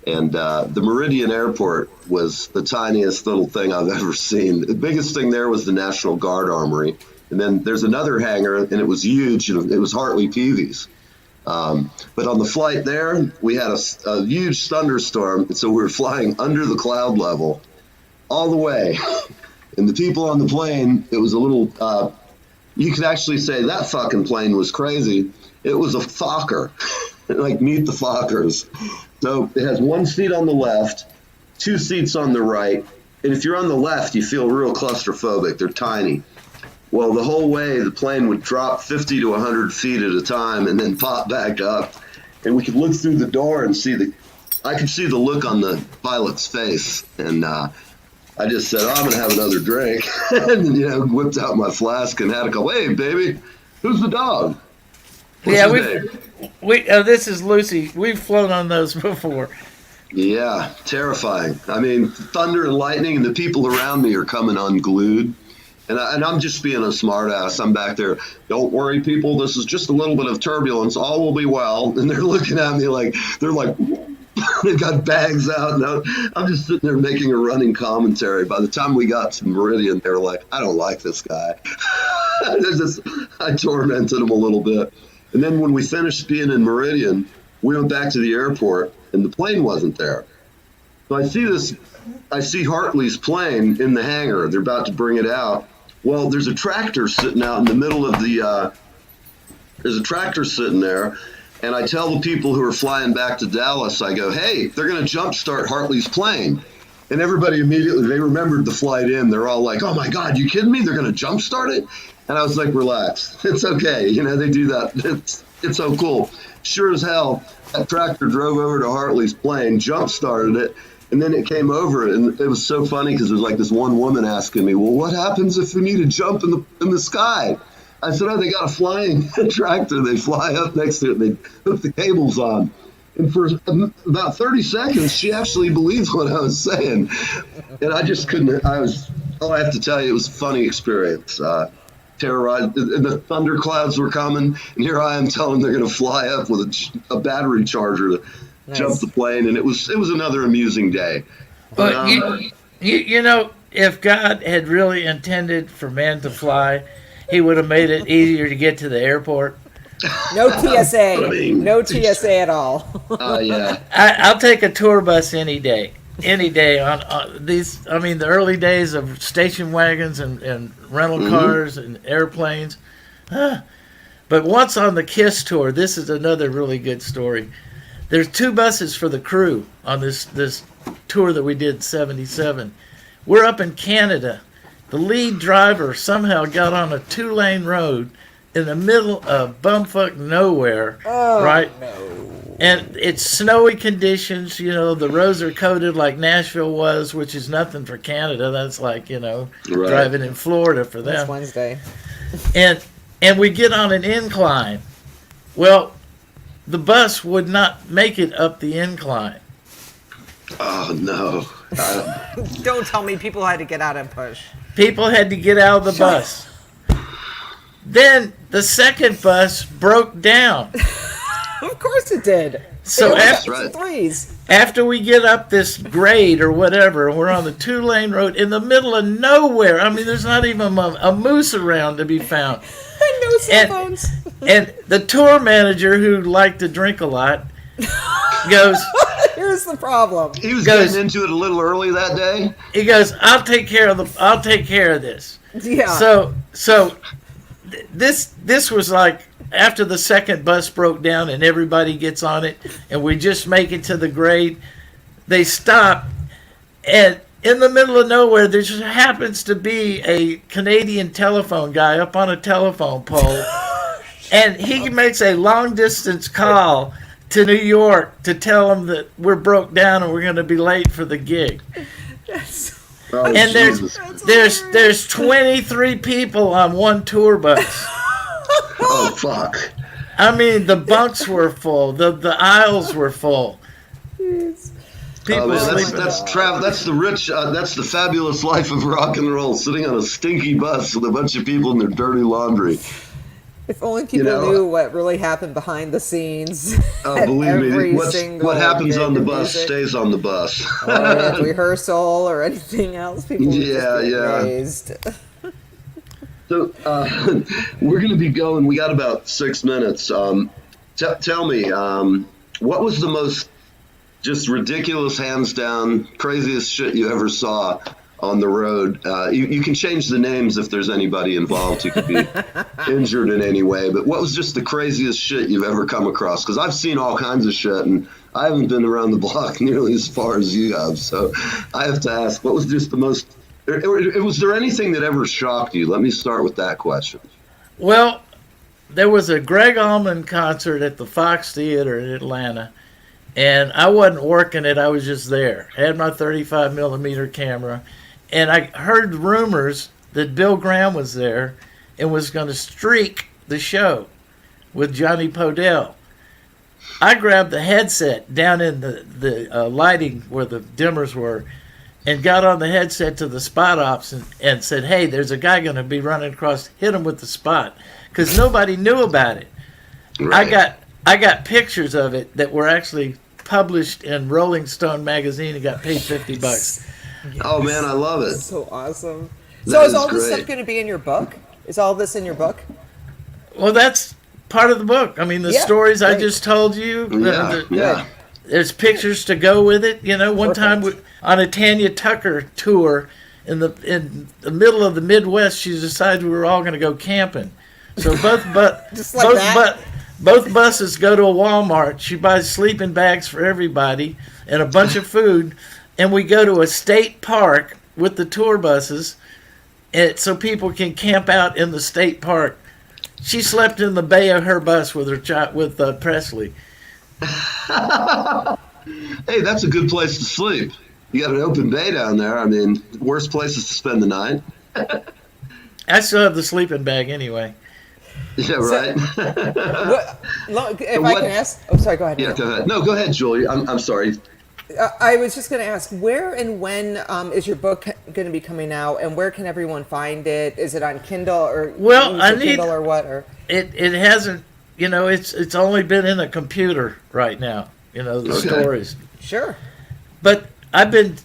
And the Meridian Airport was the tiniest little thing I've ever seen. The biggest thing there was the National Guard Armory. And then there's another hangar, and it was huge, and it was Hartley Peavy's. But on the flight there, we had a huge thunderstorm, and so we were flying under the cloud level all the way. And the people on the plane, it was a little, you could actually say that fucking plane was crazy. It was a Fokker, like Meet the Fokkers. So it has one seat on the left, two seats on the right. And if you're on the left, you feel real claustrophobic. They're tiny. Well, the whole way, the plane would drop 50 to 100 feet at a time and then pop back up. And we could look through the door and I could see the look on the pilot's face. And I just said, I'm going to have another drink. And, whipped out my flask and had a go, hey, baby, who's the dog? This is Lucy. We've flown on those before. Yeah, terrifying. I mean, thunder and lightning, and the people around me are coming unglued. And I'm just being a smartass. I'm back there. Don't worry, people. This is just a little bit of turbulence. All will be well. And they're looking at me like, they've got bags out. And I'm just sitting there making a running commentary. By the time we got to Meridian, they were like, I don't like this guy. I tormented him a little bit. And then when we finished being in Meridian, we went back to the airport, and the plane wasn't there. So I see Hartley's plane in the hangar. They're about to bring it out. Well, there's a tractor sitting out in the middle of there's a tractor sitting there. And I tell the people who are flying back to Dallas, I go, hey, they're going to jumpstart Hartley's plane. And everybody immediately, they remembered the flight in. They're all like, oh my God, you kidding me? They're going to jumpstart it? And I was like, relax. It's okay. They do that. It's so cool. Sure as hell, that tractor drove over to Hartley's plane, jump-started it, and then it came over. And it was so funny because there's like this one woman asking me, well, what happens if we need to jump in the sky? I said, oh, they got a flying tractor. They fly up next to it, and they hook the cables on. And for about 30 seconds, she actually believed what I was saying. And I just couldn't, I have to tell you, it was a funny experience. Terrorized, and the thunder clouds were coming, and here I am telling them they're going to fly up with a battery charger to jump the plane, and it was another amusing day. But if God had really intended for man to fly, He would have made it easier to get to the airport. No TSA, no TSA at all. Yeah. I'll take a tour bus any day. Any day on these, I mean, the early days of station wagons and rental cars and airplanes. But once on the KISS tour, this is another really good story. There's two buses for the crew on this tour that we did in 77. We're up in Canada. The lead driver somehow got on a 2-lane road in the middle of bumfuck nowhere, right? No. And it's snowy conditions, the roads are coated like Nashville was, which is nothing for Canada. That's like, driving in Florida for them. That's Wednesday. And we get on an incline. Well, the bus would not make it up the incline. Oh, no. Don't tell me people had to get out and push. People had to get out of the bus. Then the second bus broke down. Of course it did. So after we get up this grade or whatever, we're on the 2-lane road in the middle of nowhere. I mean, there's not even a moose around to be found. No cell phones. And the tour manager, who liked to drink a lot, goes, here's the problem. He was getting into it a little early that day. He goes, I'll take care of this. Yeah. So this was like after the second bus broke down and everybody gets on it and we just make it to the grade. They stop, and in the middle of nowhere there just happens to be a Canadian telephone guy up on a telephone pole, and he makes a long distance call to New York to tell them that we're broke down and we're going to be late for the gig. And there's 23 people on one tour bus. Oh, fuck. I mean, the bunks were full. The aisles were full. People sleeping. That's the rich. That's the fabulous life of rock and roll. Sitting on a stinky bus with a bunch of people in their dirty laundry. If only people knew what really happened behind the scenes. Oh, believe me, what happens on the bus stays on the bus. Or rehearsal or anything else, people would just be amazed. So we're going to be going. We got about 6 minutes. Tell me, what was the most just ridiculous, hands down, craziest shit you ever saw on the road? You can change the names if there's anybody involved who could be injured in any way, but what was just the craziest shit you've ever come across? Because I've seen all kinds of shit, and I haven't been around the block nearly as far as you have, so I have to ask, what was just the most, was there anything that ever shocked you? Let me start with that question. Well, there was a Greg Allman concert at the Fox Theater in Atlanta, and I wasn't working it, I was just there. I had my 35 millimeter camera, and I heard rumors that Bill Graham was there and was going to streak the show with Johnny Podell. I grabbed the headset down in the lighting where the dimmers were and got on the headset to the spot ops and said, hey, there's a guy going to be running across, hit him with the spot, because nobody knew about it. Right. I got pictures of it that were actually published in Rolling Stone magazine and got paid $50. Yes. Oh man, I love it. So awesome. So is all this stuff going to be in your book? Is all this in your book? Well, that's part of the book. I mean, the stories I just told you. There's pictures to go with it. You know, one time on a Tanya Tucker tour in the middle of the Midwest, she decided we were all going to go camping. So both buses go to a Walmart. She buys sleeping bags for everybody and a bunch of food, and we go to a state park with the tour buses, so people can camp out in the state park. She slept in the bay of her bus with Presley. Hey, that's a good place to sleep. You got an open bay down there. I mean, worst places to spend the night. I still have the sleeping bag anyway. Yeah, right. If I can ask, sorry, go ahead. Yeah, go ahead. No, go ahead, Julie. I'm sorry. I was just going to ask, where and when is your book going to be coming out, and where can everyone find it? Is it on Kindle or Kindle or what? Or it hasn't. You know, it's only been in a computer right now. You know, the stories. Sure. But I've been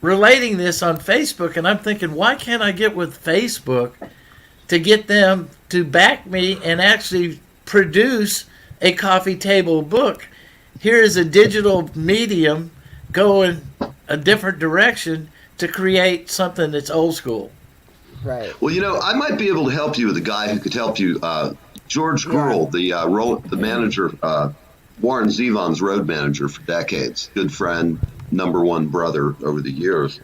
relating this on Facebook, and I'm thinking, why can't I get with Facebook to get them to back me and actually produce a coffee table book? Here is a digital medium going a different direction to create something that's old school. Right. Well, you know, I might be able to help you with a guy who could help you. George Gruhl, the manager, Warren Zevon's road manager for decades, good friend, number one brother over the years.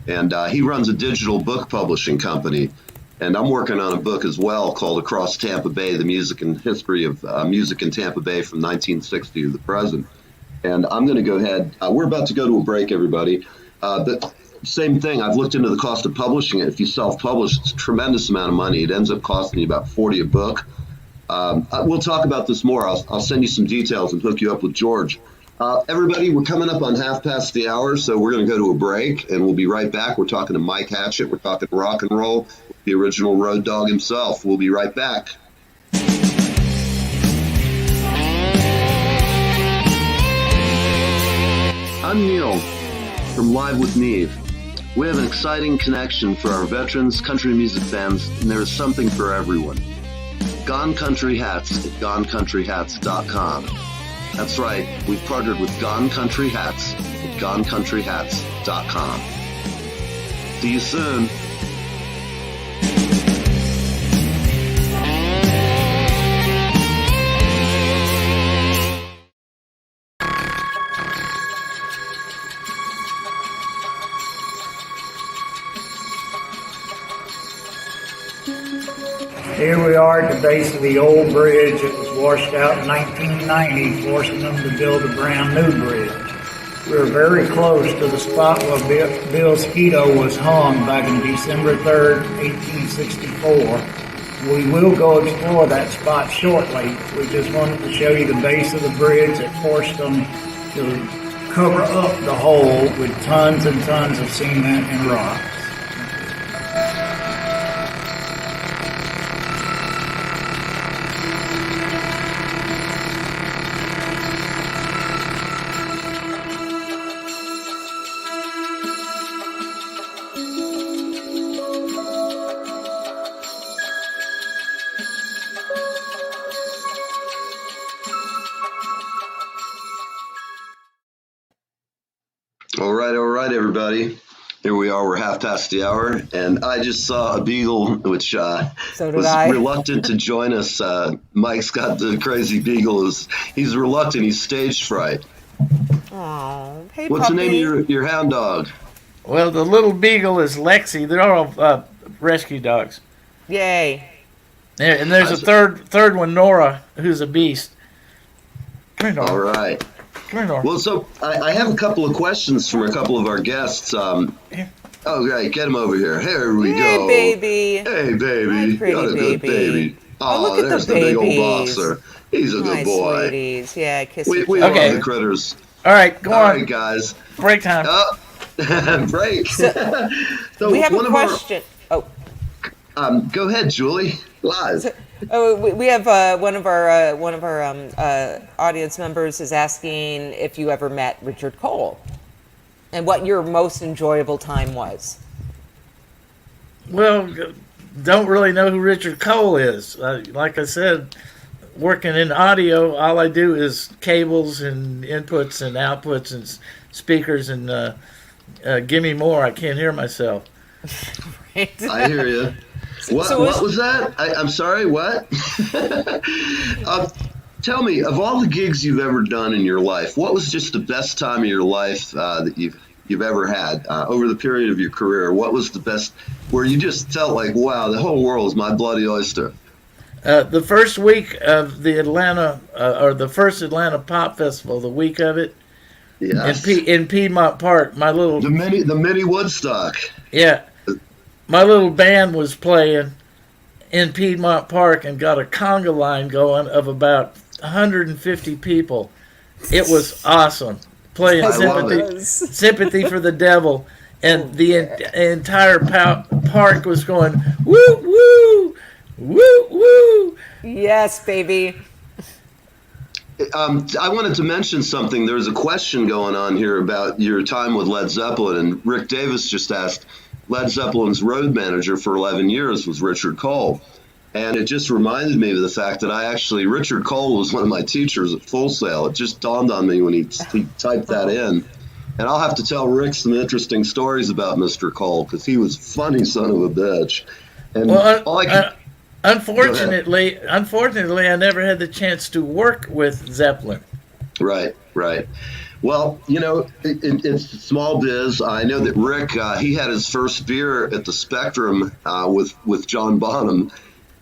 And he runs a digital book publishing company. And I'm working on a book as well called Across Tampa Bay, the music and history of music in Tampa Bay from 1960 to the present. And I'm going to go ahead. We're about to go to a break, everybody. But same thing. I've looked into the cost of publishing it. If you self-publish, it's a tremendous amount of money. It ends up costing you about $40 a book. We'll talk about this more. I'll send you some details and hook you up with George. Everybody, we're coming up on half past the hour, so we're going to go to a break, and we'll be right back. We're talking to Mike Hatchett. We're talking rock and roll, the original Road Dogg himself. We'll be right back. I'm Neil from Live with Neve. We have an exciting connection for our veterans, country music fans, and there is something for everyone. Gone Country Hats at GoneCountryHats.com. That's right, we've partnered with Gone Country Hats at GoneCountryHats.com. See you soon. Here we are at the base of the old bridge that was washed out in 1990, forcing them to build a brand new bridge. We're very close to the spot where Bill Skeeto was hung back in December 3rd, 1864. We will go explore that spot shortly. We just wanted to show you the base of the bridge that forced them to cover up the hole with tons and tons of cement and rock. All right, everybody. Here we are. We're half past the hour, and I just saw a beagle, which So did was I. reluctant to join us. Mike's got the crazy beagle. He's reluctant. He's stage fright. Oh, hey, What's puppy. the name of your hound dog? Well, the little beagle is Lexi. They're all rescue dogs. Yay. And there's a third one, Nora, who's a beast. Come here, Nora. All right. Come here, Nora. Well, so I have a couple of questions from a couple of our guests. Oh, great. Get him over here. Here we go. Hey, baby. Hey, baby. My pretty You're a good baby. Oh, look at there's the big old babies. boxer. He's a My good boy. sweeties. Yeah, kiss We each love other. Okay. the critters. All right, go All on. right, guys. Break time. Break. So We have one a of question. Go ahead, Julie. Live. We have one of our audience members is asking if you ever met Richard Cole and what your most enjoyable time was. Well, don't really know who Richard Cole is. Like I said, working in audio, all I do is cables and inputs and outputs and speakers and give me more. I can't hear myself. I hear you. What was that? I'm sorry, what? Tell me, of all the gigs you've ever done in your life, what was just the best time of your life that you've ever had over the period of your career? What was the best where you just felt like, wow, the whole world is my bloody oyster? The first week of the Atlanta, or the first Atlanta Pop Festival, the week of it, Yes. in Piedmont Park, The mini Woodstock. Yeah, my little band was playing in Piedmont Park and got a conga line going of about 150 people. It was awesome. Playing I love it. Sympathy for the Devil, and the entire park was going, woo, woo, woo, woo. Yes, baby. I wanted to mention something. There's a question going on here about your time with Led Zeppelin, and Rick Davis just asked, Led Zeppelin's road manager for 11 years was Richard Cole. And it just reminded me of the fact that Richard Cole was one of my teachers at Full Sail. It just dawned on me when he typed that in. And I'll have to tell Rick some interesting stories about Mr. Cole, because he was a funny son of a bitch. And unfortunately, I never had the chance to work with Zeppelin. Right. Well, it's small biz. I know that Rick, he had his first beer at the Spectrum with John Bonham.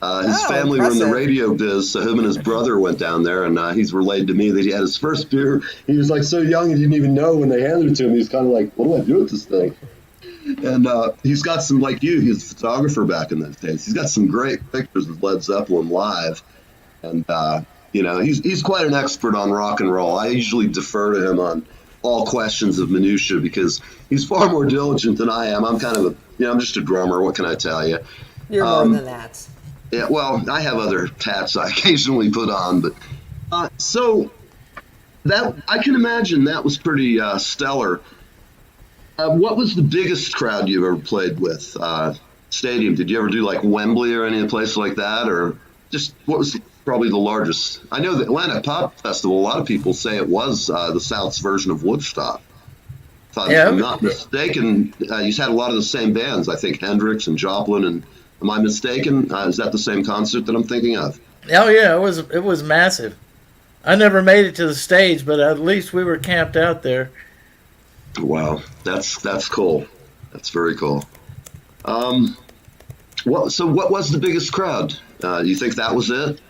His family were in the radio biz, so him and his brother went down there, and he's relayed to me that he had his first beer. He was like so young he didn't even know when they handed it to him. He was kind of like, what do I do with this thing? And he's got some, like you, he was a photographer back in those days. He's got some great pictures of Led Zeppelin live. And, he's quite an expert on rock and roll. I usually defer to him on all questions of minutia because he's far more diligent than I am. I'm kind of I'm just a drummer. What can I tell you? You're more than that. Yeah, well, I have other hats I occasionally put on, but so that I can imagine that was pretty stellar. What was the biggest crowd you ever played with? Stadium? Did you ever do like Wembley or any place like that, or just what was probably the largest? I know the Atlanta Pop Festival. A lot of people say it was the South's version of Woodstock. If I'm not mistaken, you had a lot of the same bands. I think Hendrix and Joplin and. Am I mistaken? Is that the same concert that I'm thinking of? Oh yeah, it was massive. I never made it to the stage, but at least we were camped out there. Wow, that's cool. That's very cool. So what was the biggest crowd? You think that was it?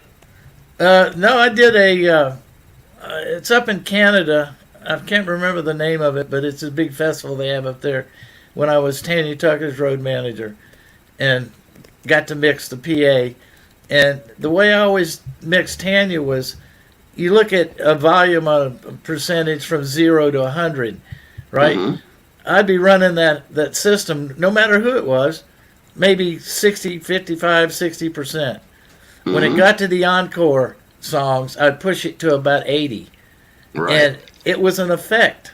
No, I did it's up in Canada. I can't remember the name of it, but it's a big festival they have up there. When I was Tanya Tucker's road manager, and got to mix the PA. And the way I always mixed Tanya was, you look at a volume on a percentage from 0 to 100, right? Mm-hmm. I'd be running that system, no matter who it was, maybe 60, 55, 60%. Mm-hmm. When it got to the encore songs, I'd push it to about 80. Right. And it was an effect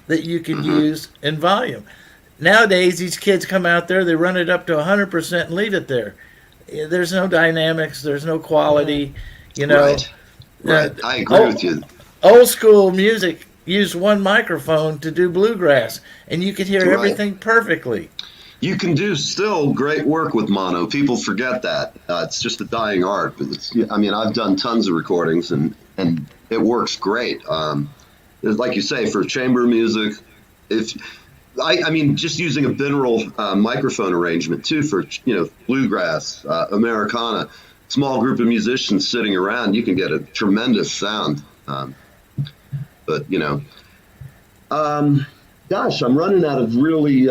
that you could use in volume. Nowadays, these kids come out there, they run it up to 100% and leave it there. There's no dynamics, there's no quality, Right. I agree with you. Old school music used one microphone to do bluegrass, and you could hear Right. everything perfectly. You can do still great work with mono. People forget that. It's just a dying art. But I mean, I've done tons of recordings, and it works great. Like you say, for chamber music, I mean, just using a binaural microphone arrangement too for bluegrass, Americana, small group of musicians sitting around, you can get a tremendous sound. But gosh, I'm running out of really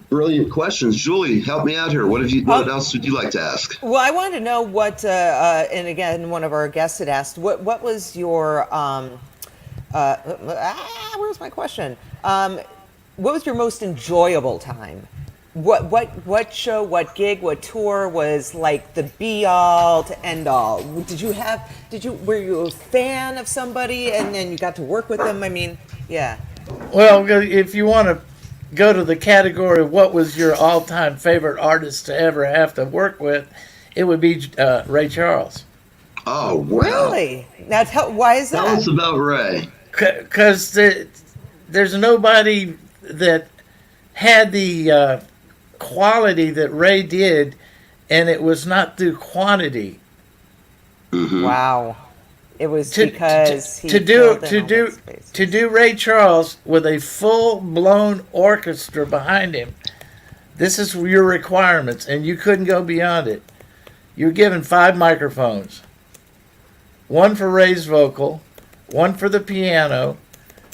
brilliant questions. Julie, help me out here. What else would you like to ask? Well, I wanted to know what, and again, one of our guests had asked, what was your, where's my question? What was your most enjoyable time? What show, what gig, what tour was like the be all to end all? Were you a fan of somebody and then you got to work with them? I mean, yeah. Well, if you want to go to the category of what was your all-time favorite artist to ever have to work with, it would be Ray Charles. Oh, wow. Really? Why is that? Tell us about Ray. Because there's nobody that had the quality that Ray did, and it was not through quantity. Mm-hmm. Wow. It was To do Ray Charles with a full-blown orchestra behind him. This is your requirements, and you couldn't go beyond it. You're given 5 microphones. One for Ray's vocal, one for the piano.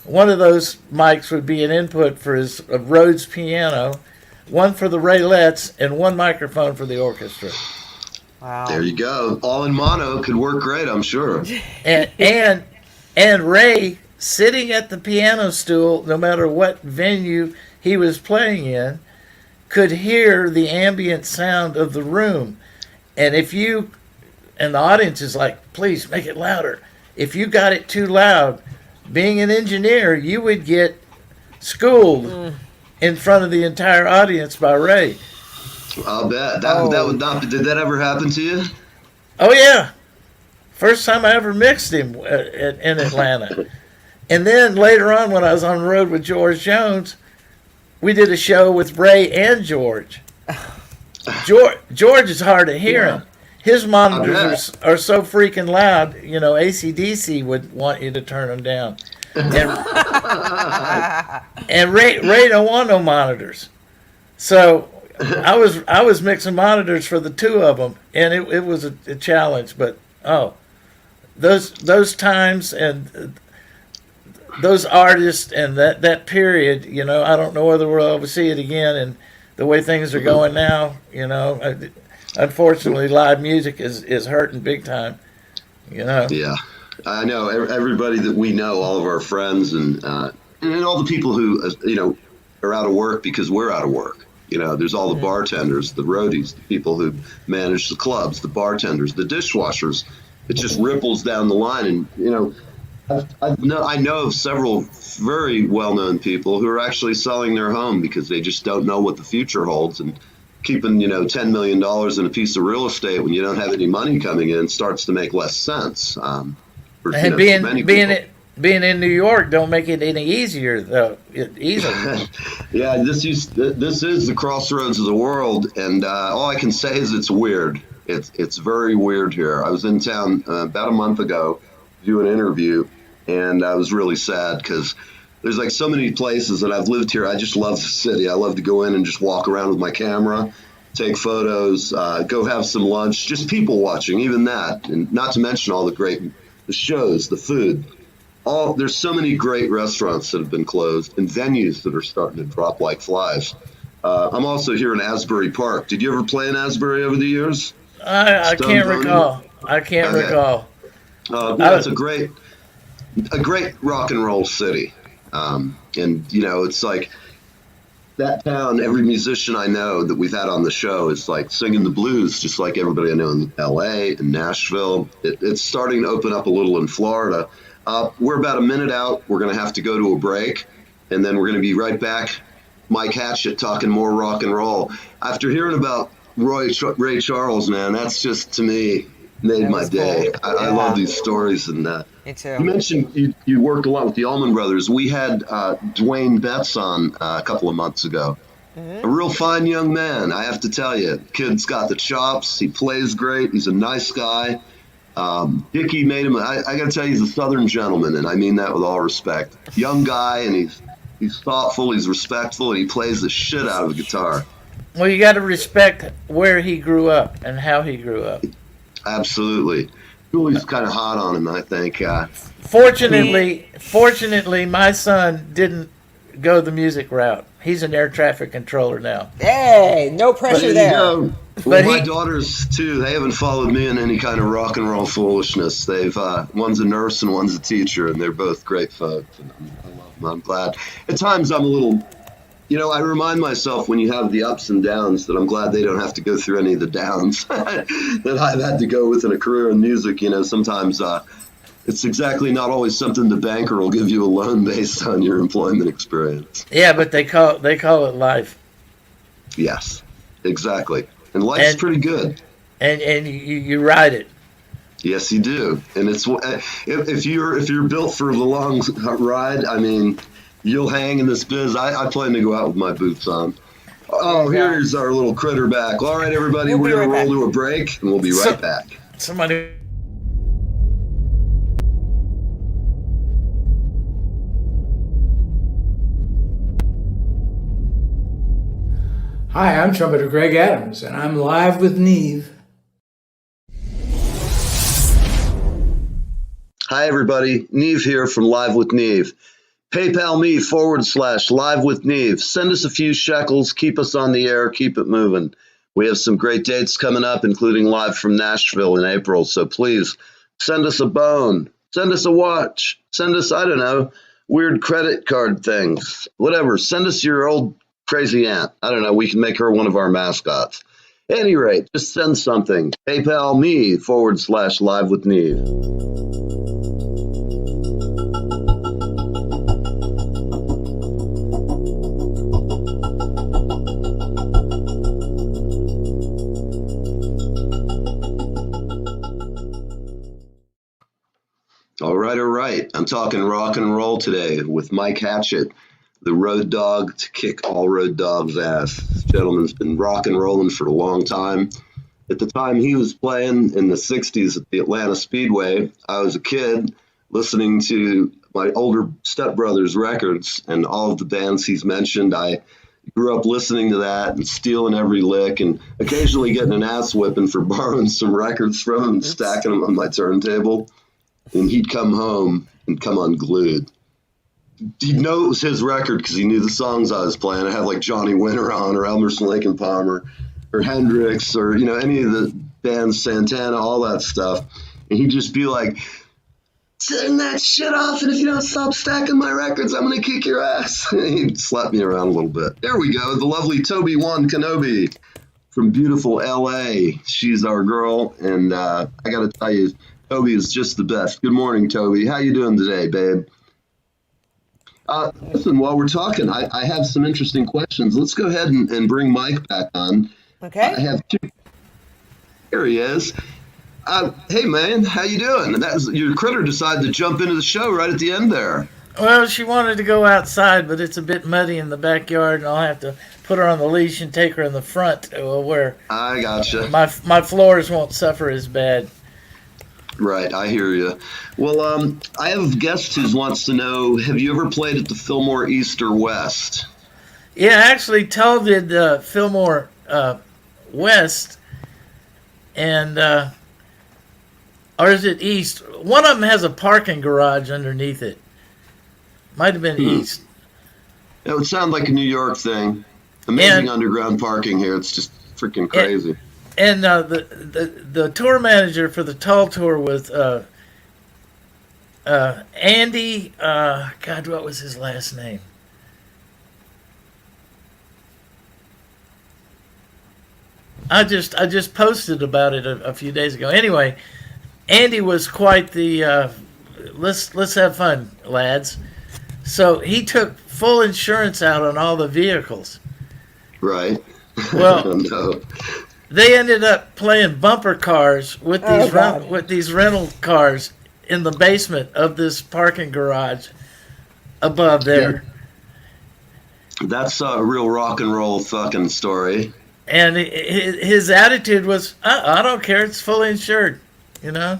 One of those mics would be an input for his Rhodes piano, one for the Raylets, and one microphone for the orchestra. Wow. There you go. All in mono could work great, I'm sure. And Ray, sitting at the piano stool, no matter what venue he was playing in, could hear the ambient sound of the room. And the audience is like, please make it louder. If you got it too loud, being an engineer, you would get schooled in front of the entire audience by Ray. I'll bet. That would not. Did that ever happen to you? Oh, yeah. First time I ever mixed him in Atlanta. And then later on, when I was on the road with George Jones, we did a show with Ray and George. George is hard to hear him. His monitors are so freaking loud, AC/DC would want you to turn them down. And Ray don't want no monitors. So I was mixing monitors for the two of them, and it was a challenge. But those times and those artists and that period, I don't know whether we'll ever see it again. And the way things are going now, unfortunately, live music is hurting big time. Yeah, I know everybody that we know, all of our friends, and all the people who are out of work because we're out of work. There's all the bartenders, the roadies, the people who manage the clubs, the bartenders, the dishwashers. It just ripples down the line, and I know of several very well-known people who are actually selling their home because they just don't know what the future holds, and keeping $10 million in a piece of real estate when you don't have any money coming in starts to make less sense. And being in New York don't make it any easier though. Easily. Yeah, this is the crossroads of the world, and all I can say is it's weird. It's very weird here. I was in town about a month ago to do an interview, and I was really sad because there's like so many places that I've lived here. I just love the city. I love to go in and just walk around with my camera, take photos, go have some lunch, just people watching, even that. And not to mention all the shows, the food. There's so many great restaurants that have been closed and venues that are starting to drop like flies. I'm also here in Asbury Park. Did you ever play in Asbury over the years? I can't recall. Recall. Yeah, it's a great rock and roll city. And it's like that town, every musician I know that we've had on the show is like singing the blues, just like everybody I know in LA and Nashville. It's starting to open up a little in Florida. We're about a minute out. We're going to have to go to a break, and then we're going to be right back. Mike Hatchett talking more rock and roll. After hearing about Ray Charles, man, that's just, to me, made That my was day. cool. I Yeah. love these stories. And Me too. you mentioned you worked a lot with the Allman Brothers. We had Dwayne Betts on a couple of months ago. A real fine young man, I have to tell you. Kid's got the chops. He plays great. He's a nice guy. Dickie made him. I got to tell you, he's a Southern gentleman, and I mean that with all respect. Young guy, and he's thoughtful. He's respectful, and he plays the shit out of a guitar. Well, you got to respect where he grew up and how he grew up. Absolutely. Julie's kind of hot on him, I think. Fortunately, my son didn't go the music route. He's an air traffic controller now. Hey, no But pressure there you there. go. But Well, my he- daughters too. They haven't followed me in any kind of rock and roll foolishness. They've one's a nurse and one's a teacher, and they're both great folks. And I love them. I'm glad. At times, I'm a little. I remind myself when you have the ups and downs that I'm glad they don't have to go through any of the downs that I've had to go with in a career in music. Sometimes it's exactly not always something the banker will give you a loan based on your employment experience. Yeah, but they call it life, Yes, exactly. And life's And- pretty good. and you ride it. Yes, you do. And it's if you're built for the long ride, I mean, you'll hang in this biz. I plan to go out with my boots on. Oh, here's our little critter back. All right, everybody, We'll we're be going right to roll back. to a break, and we'll be So- right back. Somebody. Hi, I'm trumpeter Greg Adams, and I'm live with Neve. Hi, everybody. Neve here from Live with Neve. PayPal me /Live with Neve. Send us a few shekels. Keep us on the air. Keep it moving. We have some great dates coming up, including live from Nashville in April. So please send us a bone. Send us a watch. Send us, I don't know, weird credit card things. Whatever. Send us your old crazy aunt. I don't know. We can make her one of our mascots. At any rate, just send something. PayPal me /Live with Neve. All right. I'm talking rock and roll today with Mike Hatchett, the road dog to kick all road dogs' ass. This gentleman's been rock and rolling for a long time. At the time he was playing in the 60s at the Atlanta Speedway, I was a kid listening to my older stepbrother's records and all of the bands he's mentioned. I grew up listening to that and stealing every lick and occasionally getting an ass whipping for borrowing some records from him and stacking them on my turntable. And he'd come home and come unglued. He'd know it was his record because he knew the songs I was playing. I had like Johnny Winter on or Emerson, Lake and Palmer or Hendrix or, any of the bands, Santana, all that stuff. And he'd just be like, turn that shit off, and if you don't stop stacking my records, I'm going to kick your ass. He'd slap me around a little bit. There we go. The lovely Toby One Kenobi from beautiful L.A. She's our girl, and I got to tell you, Toby is just the best. Good morning, Toby. How you doing today, babe? Listen, while we're talking, I have some interesting questions. Let's go ahead and bring Mike back on. Okay. I have two. Here he is. Hey, man, how you doing? And your critter decided to jump into the show right at the end there. Well, she wanted to go outside, but it's a bit muddy in the backyard, and I'll have to put her on the leash and take her in the front where I gotcha. my floors won't suffer as bad. Right, I hear you. Well, I have a guest who wants to know, have you ever played at the Fillmore East or West? Yeah, actually, Tull did Fillmore West, and or is it East? One of them has a parking garage underneath it. Might have been East. It would sound like a New York thing. Amazing And- underground parking here. It's just freaking crazy. And the tour manager for the Tull tour was Andy. God, what was his last name? I just posted about it a few days ago. Anyway, Andy was quite the let's have fun, lads. So he took full insurance out on all the vehicles. Right. Well, No. they ended up playing bumper cars with these God. with these rental cars in the basement of this parking garage above there. That's a real rock and roll fucking story. And his attitude was, I don't care, it's fully insured, you know?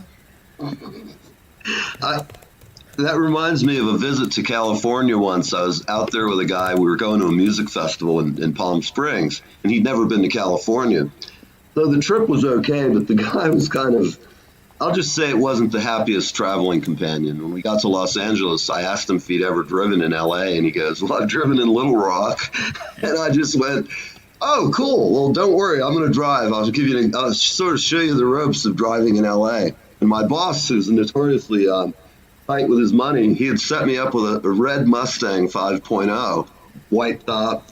That reminds me of a visit to California once. I was out there with a guy. We were going to a music festival in Palm Springs, and he'd never been to California. So the trip was okay, but the guy was kind of, I'll just say it wasn't the happiest traveling companion. When we got to Los Angeles, I asked him if he'd ever driven in LA, and he goes, well, I've driven in Little Rock. And I just went, oh, cool. Well, don't worry. I'm going to drive. I'll sort of show you the ropes of driving in LA. And my boss, who's notoriously tight with his money, he had set me up with a red Mustang 5.0, white top.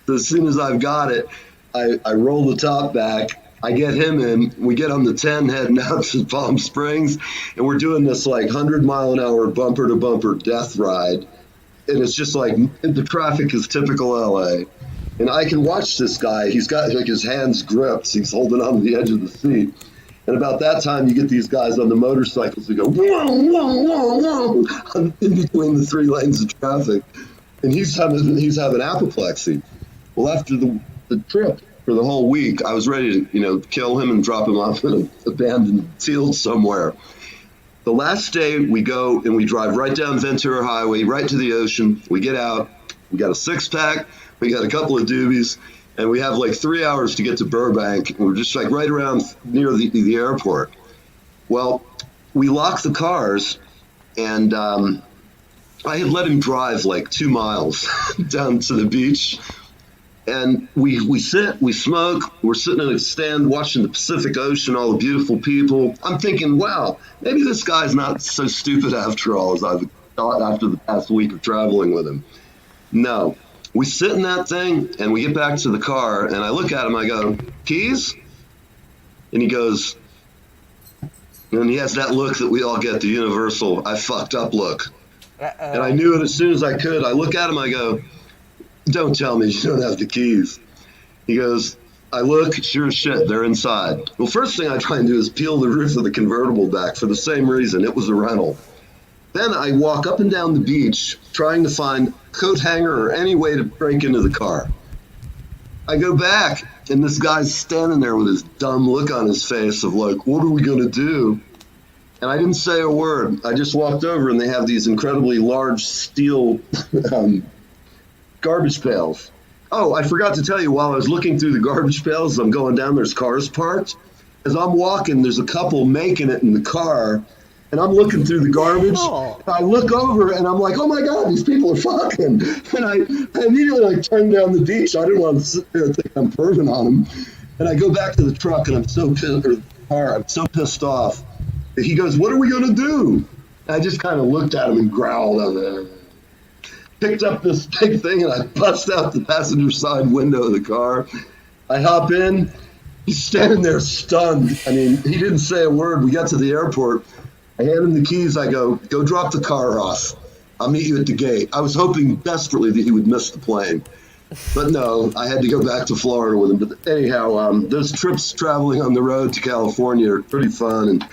So as soon as I've got it, I roll the top back. I get him in. We get on the 10 heading out to Palm Springs, and we're doing this like 100-mile-an-hour bumper-to-bumper death ride. And it's just like the traffic is typical LA. And I can watch this guy. He's got like his hands gripped. He's holding on to the edge of the seat. And about that time, you get these guys on the motorcycles who go, whoa, whoa, whoa, whoa, in between the 3 lanes of traffic. And he's having apoplexy. Well, after the trip for the whole week, I was ready to, kill him and drop him off in an abandoned field somewhere. The last day, we go and we drive right down Ventura Highway, right to the ocean. We get out. We got a 6-pack. We got a couple of doobies. And we have like 3 hours to get to Burbank. And we're just like right around near the airport. Well, we locked the cars, and I had let him drive like 2 miles down to the beach. And we sit, we smoke, we're sitting in a stand watching the Pacific Ocean, all the beautiful people. I'm thinking, wow, maybe this guy's not so stupid after all as I've thought after the past week of traveling with him. No. We sit in that thing, and we get back to the car, and I look at him, I go, keys? And he goes, and he has that look that we all get, the universal, I fucked up look. Uh-oh. And I knew it as soon as I could. I look at him, I go, don't tell me you don't have the keys. He goes, I look, sure as shit, they're inside. Well, first thing I try and do is peel the roof of the convertible back for the same reason. It was a rental. Then I walk up and down the beach trying to find a coat hanger or any way to break into the car. I go back, and this guy's standing there with his dumb look on his face of like, what are we going to do? And I didn't say a word. I just walked over, and they have these incredibly large steel garbage pails. Oh, I forgot to tell you, while I was looking through the garbage pails, I'm going down, there's cars parked. As I'm walking, there's a couple making it in the car, and I'm looking through the garbage. Oh. I look over, and I'm like, oh my God, these people are fucking. And I immediately turned down the beach. I didn't want to sit there and think I'm perving on them. And I go back to the truck, and I'm so pissed off. He goes, what are we going to do? And I just kind of looked at him and growled on there. Picked up this big thing, and I bust out the passenger side window of the car. I hop in. He's standing there stunned. I mean, he didn't say a word. We got to the airport. I hand him the keys. I go drop the car off. I'll meet you at the gate. I was hoping desperately that he would miss the plane. But no, I had to go back to Florida with him. But anyhow, those trips traveling on the road to California are pretty fun. And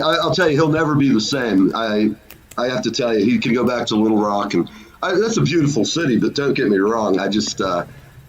I'll tell you, he'll never be the same. I have to tell you, he can go back to Little Rock, and that's a beautiful city, but don't get me wrong. I just,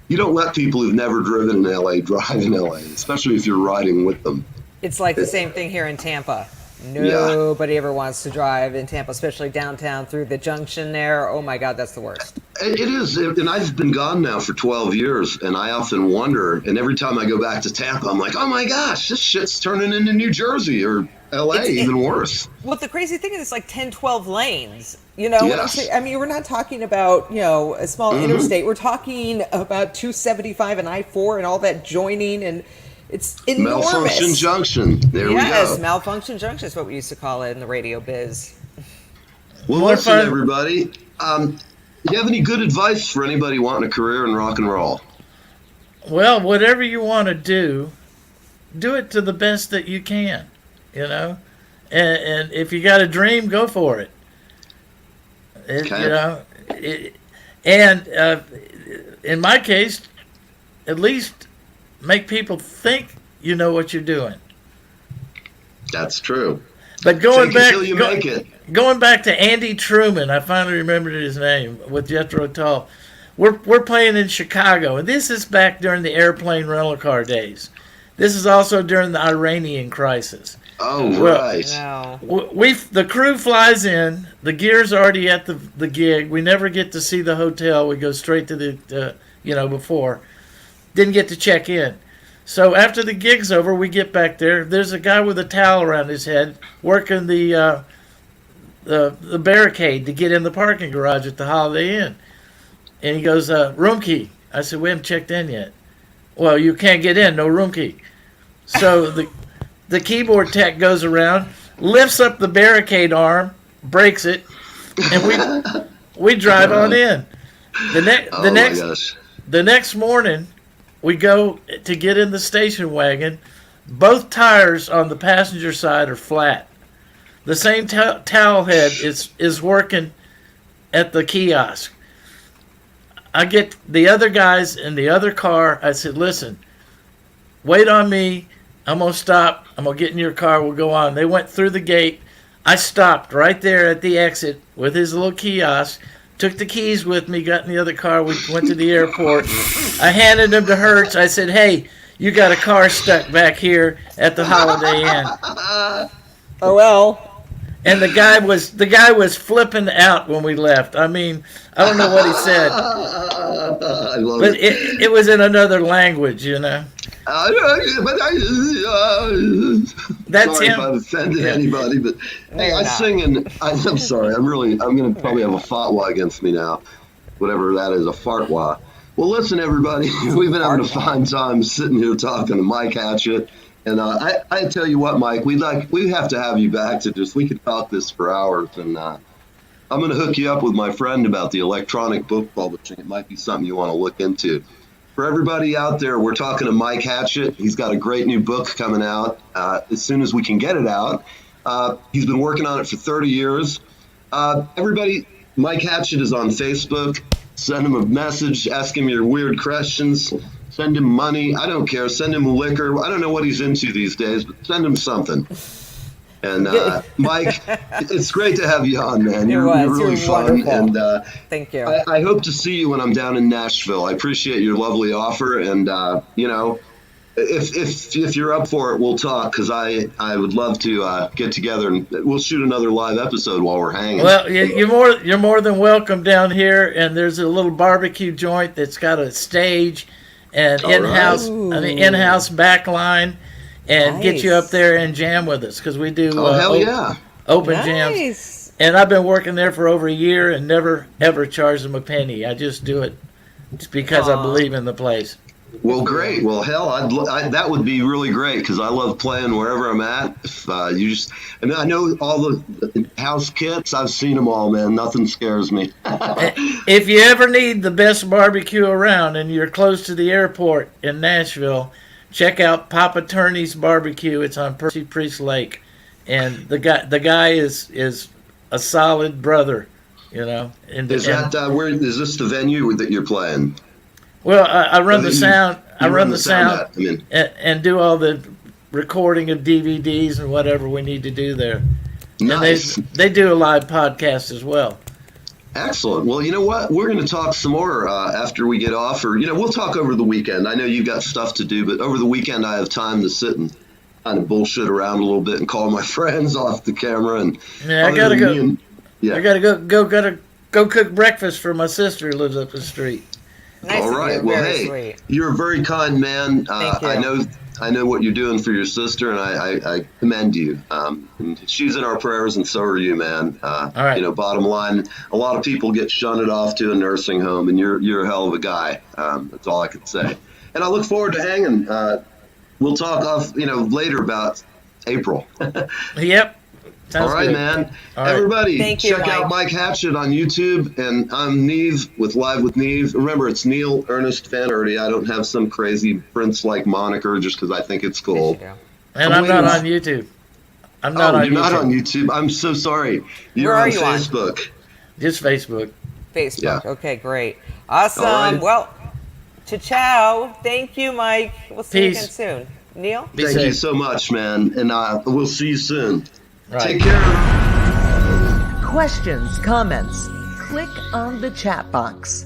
you don't let people who've never driven in LA drive in LA, especially if you're riding with them. It's like the same thing here in Tampa. Nobody ever wants to drive in Tampa, especially downtown through the junction there. Oh my God, that's the worst. It is, and I've been gone now for 12 years, and I often wonder, and every time I go back to Tampa, I'm like, oh my gosh, this shit's turning into New Jersey or LA, even worse. Well, the crazy thing is it's like 10, 12 lanes. You know, Yes. I mean, we're not talking about, a small interstate. We're talking about 275 and I-4 and all that joining, and it's enormous. Malfunction junction. There we go. Yes, malfunction junction is what we used to call it in the radio biz. Well, More listen, fun. everybody. You have any good advice for anybody wanting a career in rock and roll? Well, whatever you want to do it to the best that you can, And if you got a dream, go for it. Okay. In my case, at least make people think you know what you're doing. That's true. But going Fake it back, till you make it. going back to Andy Truman, I finally remembered his name with Jethro Tull. We're playing in Chicago, and this is back during the airplane rental car days. This is also during the Iranian crisis. Oh, Well, right. No. The crew flies in. The gear's already at the gig. We never get to see the hotel. We go straight to the before. Didn't get to check in. So after the gig's over, we get back there. There's a guy with a towel around his head working the barricade to get in the parking garage at the Holiday Inn. And he goes, room key. I said, we haven't checked in yet. Well, you can't get in, no room key. So the keyboard tech goes around, lifts up the barricade arm, breaks it, and we drive on in. The next morning, we go to get in the station wagon. Both tires on the passenger side are flat. The same towel head is working at the kiosk. I get the other guys in the other car. I said, listen, wait on me. I'm going to stop. I'm going to get in your car. We'll go on. They went through the gate. I stopped right there at the exit with his little kiosk, took the keys with me, got in the other car. We went to the airport. I handed them to Hertz. I said, hey, you got a car stuck back here at the Holiday Inn. Oh, well. And the guy was flipping out when we left. I mean, I don't know what he said, I love but it. it was in another language, That's sorry him. if I've offended anybody, but hey, I sing and I'm sorry. I'm going to probably have a fatwa against me now, whatever that is, a fartwa. Well, listen, everybody, we've been having a fine time sitting here talking to Mike Hatchett. And I tell you what, Mike, we have to have you back we could talk this for hours. And I'm going to hook you up with my friend about the electronic book publishing. It might be something you want to look into. For everybody out there, we're talking to Mike Hatchett. He's got a great new book coming out as soon as we can get it out. He's been working on it for 30 years. Everybody, Mike Hatchett is on Facebook. Send him a message, ask him your weird questions. Send him money. I don't care. Send him liquor. I don't know what he's into these days, but send him something. And Mike, it's great to have you on, man. You're really fun. Wonderful. And thank you. I hope to see you when I'm down in Nashville. I appreciate your lovely offer. And, if you're up for it, we'll talk, because I would love to get together and we'll shoot another live episode while we're hanging. Well, you're more than welcome down here. And there's a little barbecue joint that's got a stage and in-house back line, and get you up there and jam with us, because we do open jams. And I've been working there for over a year and never ever charged them a penny. I just do it just because I believe in the place. Well, great. Well, hell, that would be really great, because I love playing wherever I'm at. And I know all the house kits. I've seen them all, man. Nothing scares me. If you ever need the best barbecue around and you're close to the airport in Nashville, check out Papa Turney's Barbecue. It's on Percy Priest Lake, and the guy is a solid brother, Is this the venue that you're playing? Well, I run the sound. I run the sound and do all the recording of DVDs and whatever we need to do there. Nice. And they do a live podcast as well. Excellent. Well, you know what? We're going to talk some more after we get off, or we'll talk over the weekend. I know you've got stuff to do, but over the weekend I have time to sit and kind of bullshit around a little bit and call my friends off the camera. And I gotta go. I gotta go cook breakfast for my sister who lives up the street. Nice. All right. Well, hey, sweet. You're a very kind man. Thank you. I know what you're doing for your sister, and I commend you. And she's in our prayers, and so are you, man. All right. Bottom line, a lot of people get shunted off to a nursing home, and you're a hell of a guy. That's all I can say. And I look forward to hanging. We'll talk off, later about April. Yep. Sounds all right, good. man. All right. Everybody, check out Mike Hatchett on YouTube, and I'm Neve with Live with Neve. Remember, it's Neil Ernest Van Erdy. I don't have some crazy Prince-like moniker just because I think it's cool. And I'm not on YouTube. You're not on YouTube. I'm so sorry. You're on Facebook. Just Facebook. Facebook. Yeah. Okay, great. Awesome. All right. Well, ciao. Thank you, Mike. We'll see you again soon. Neil? Be Thank you safe. so much, man. And we'll see you soon. Right. Take care. Questions, comments, click on the chat box.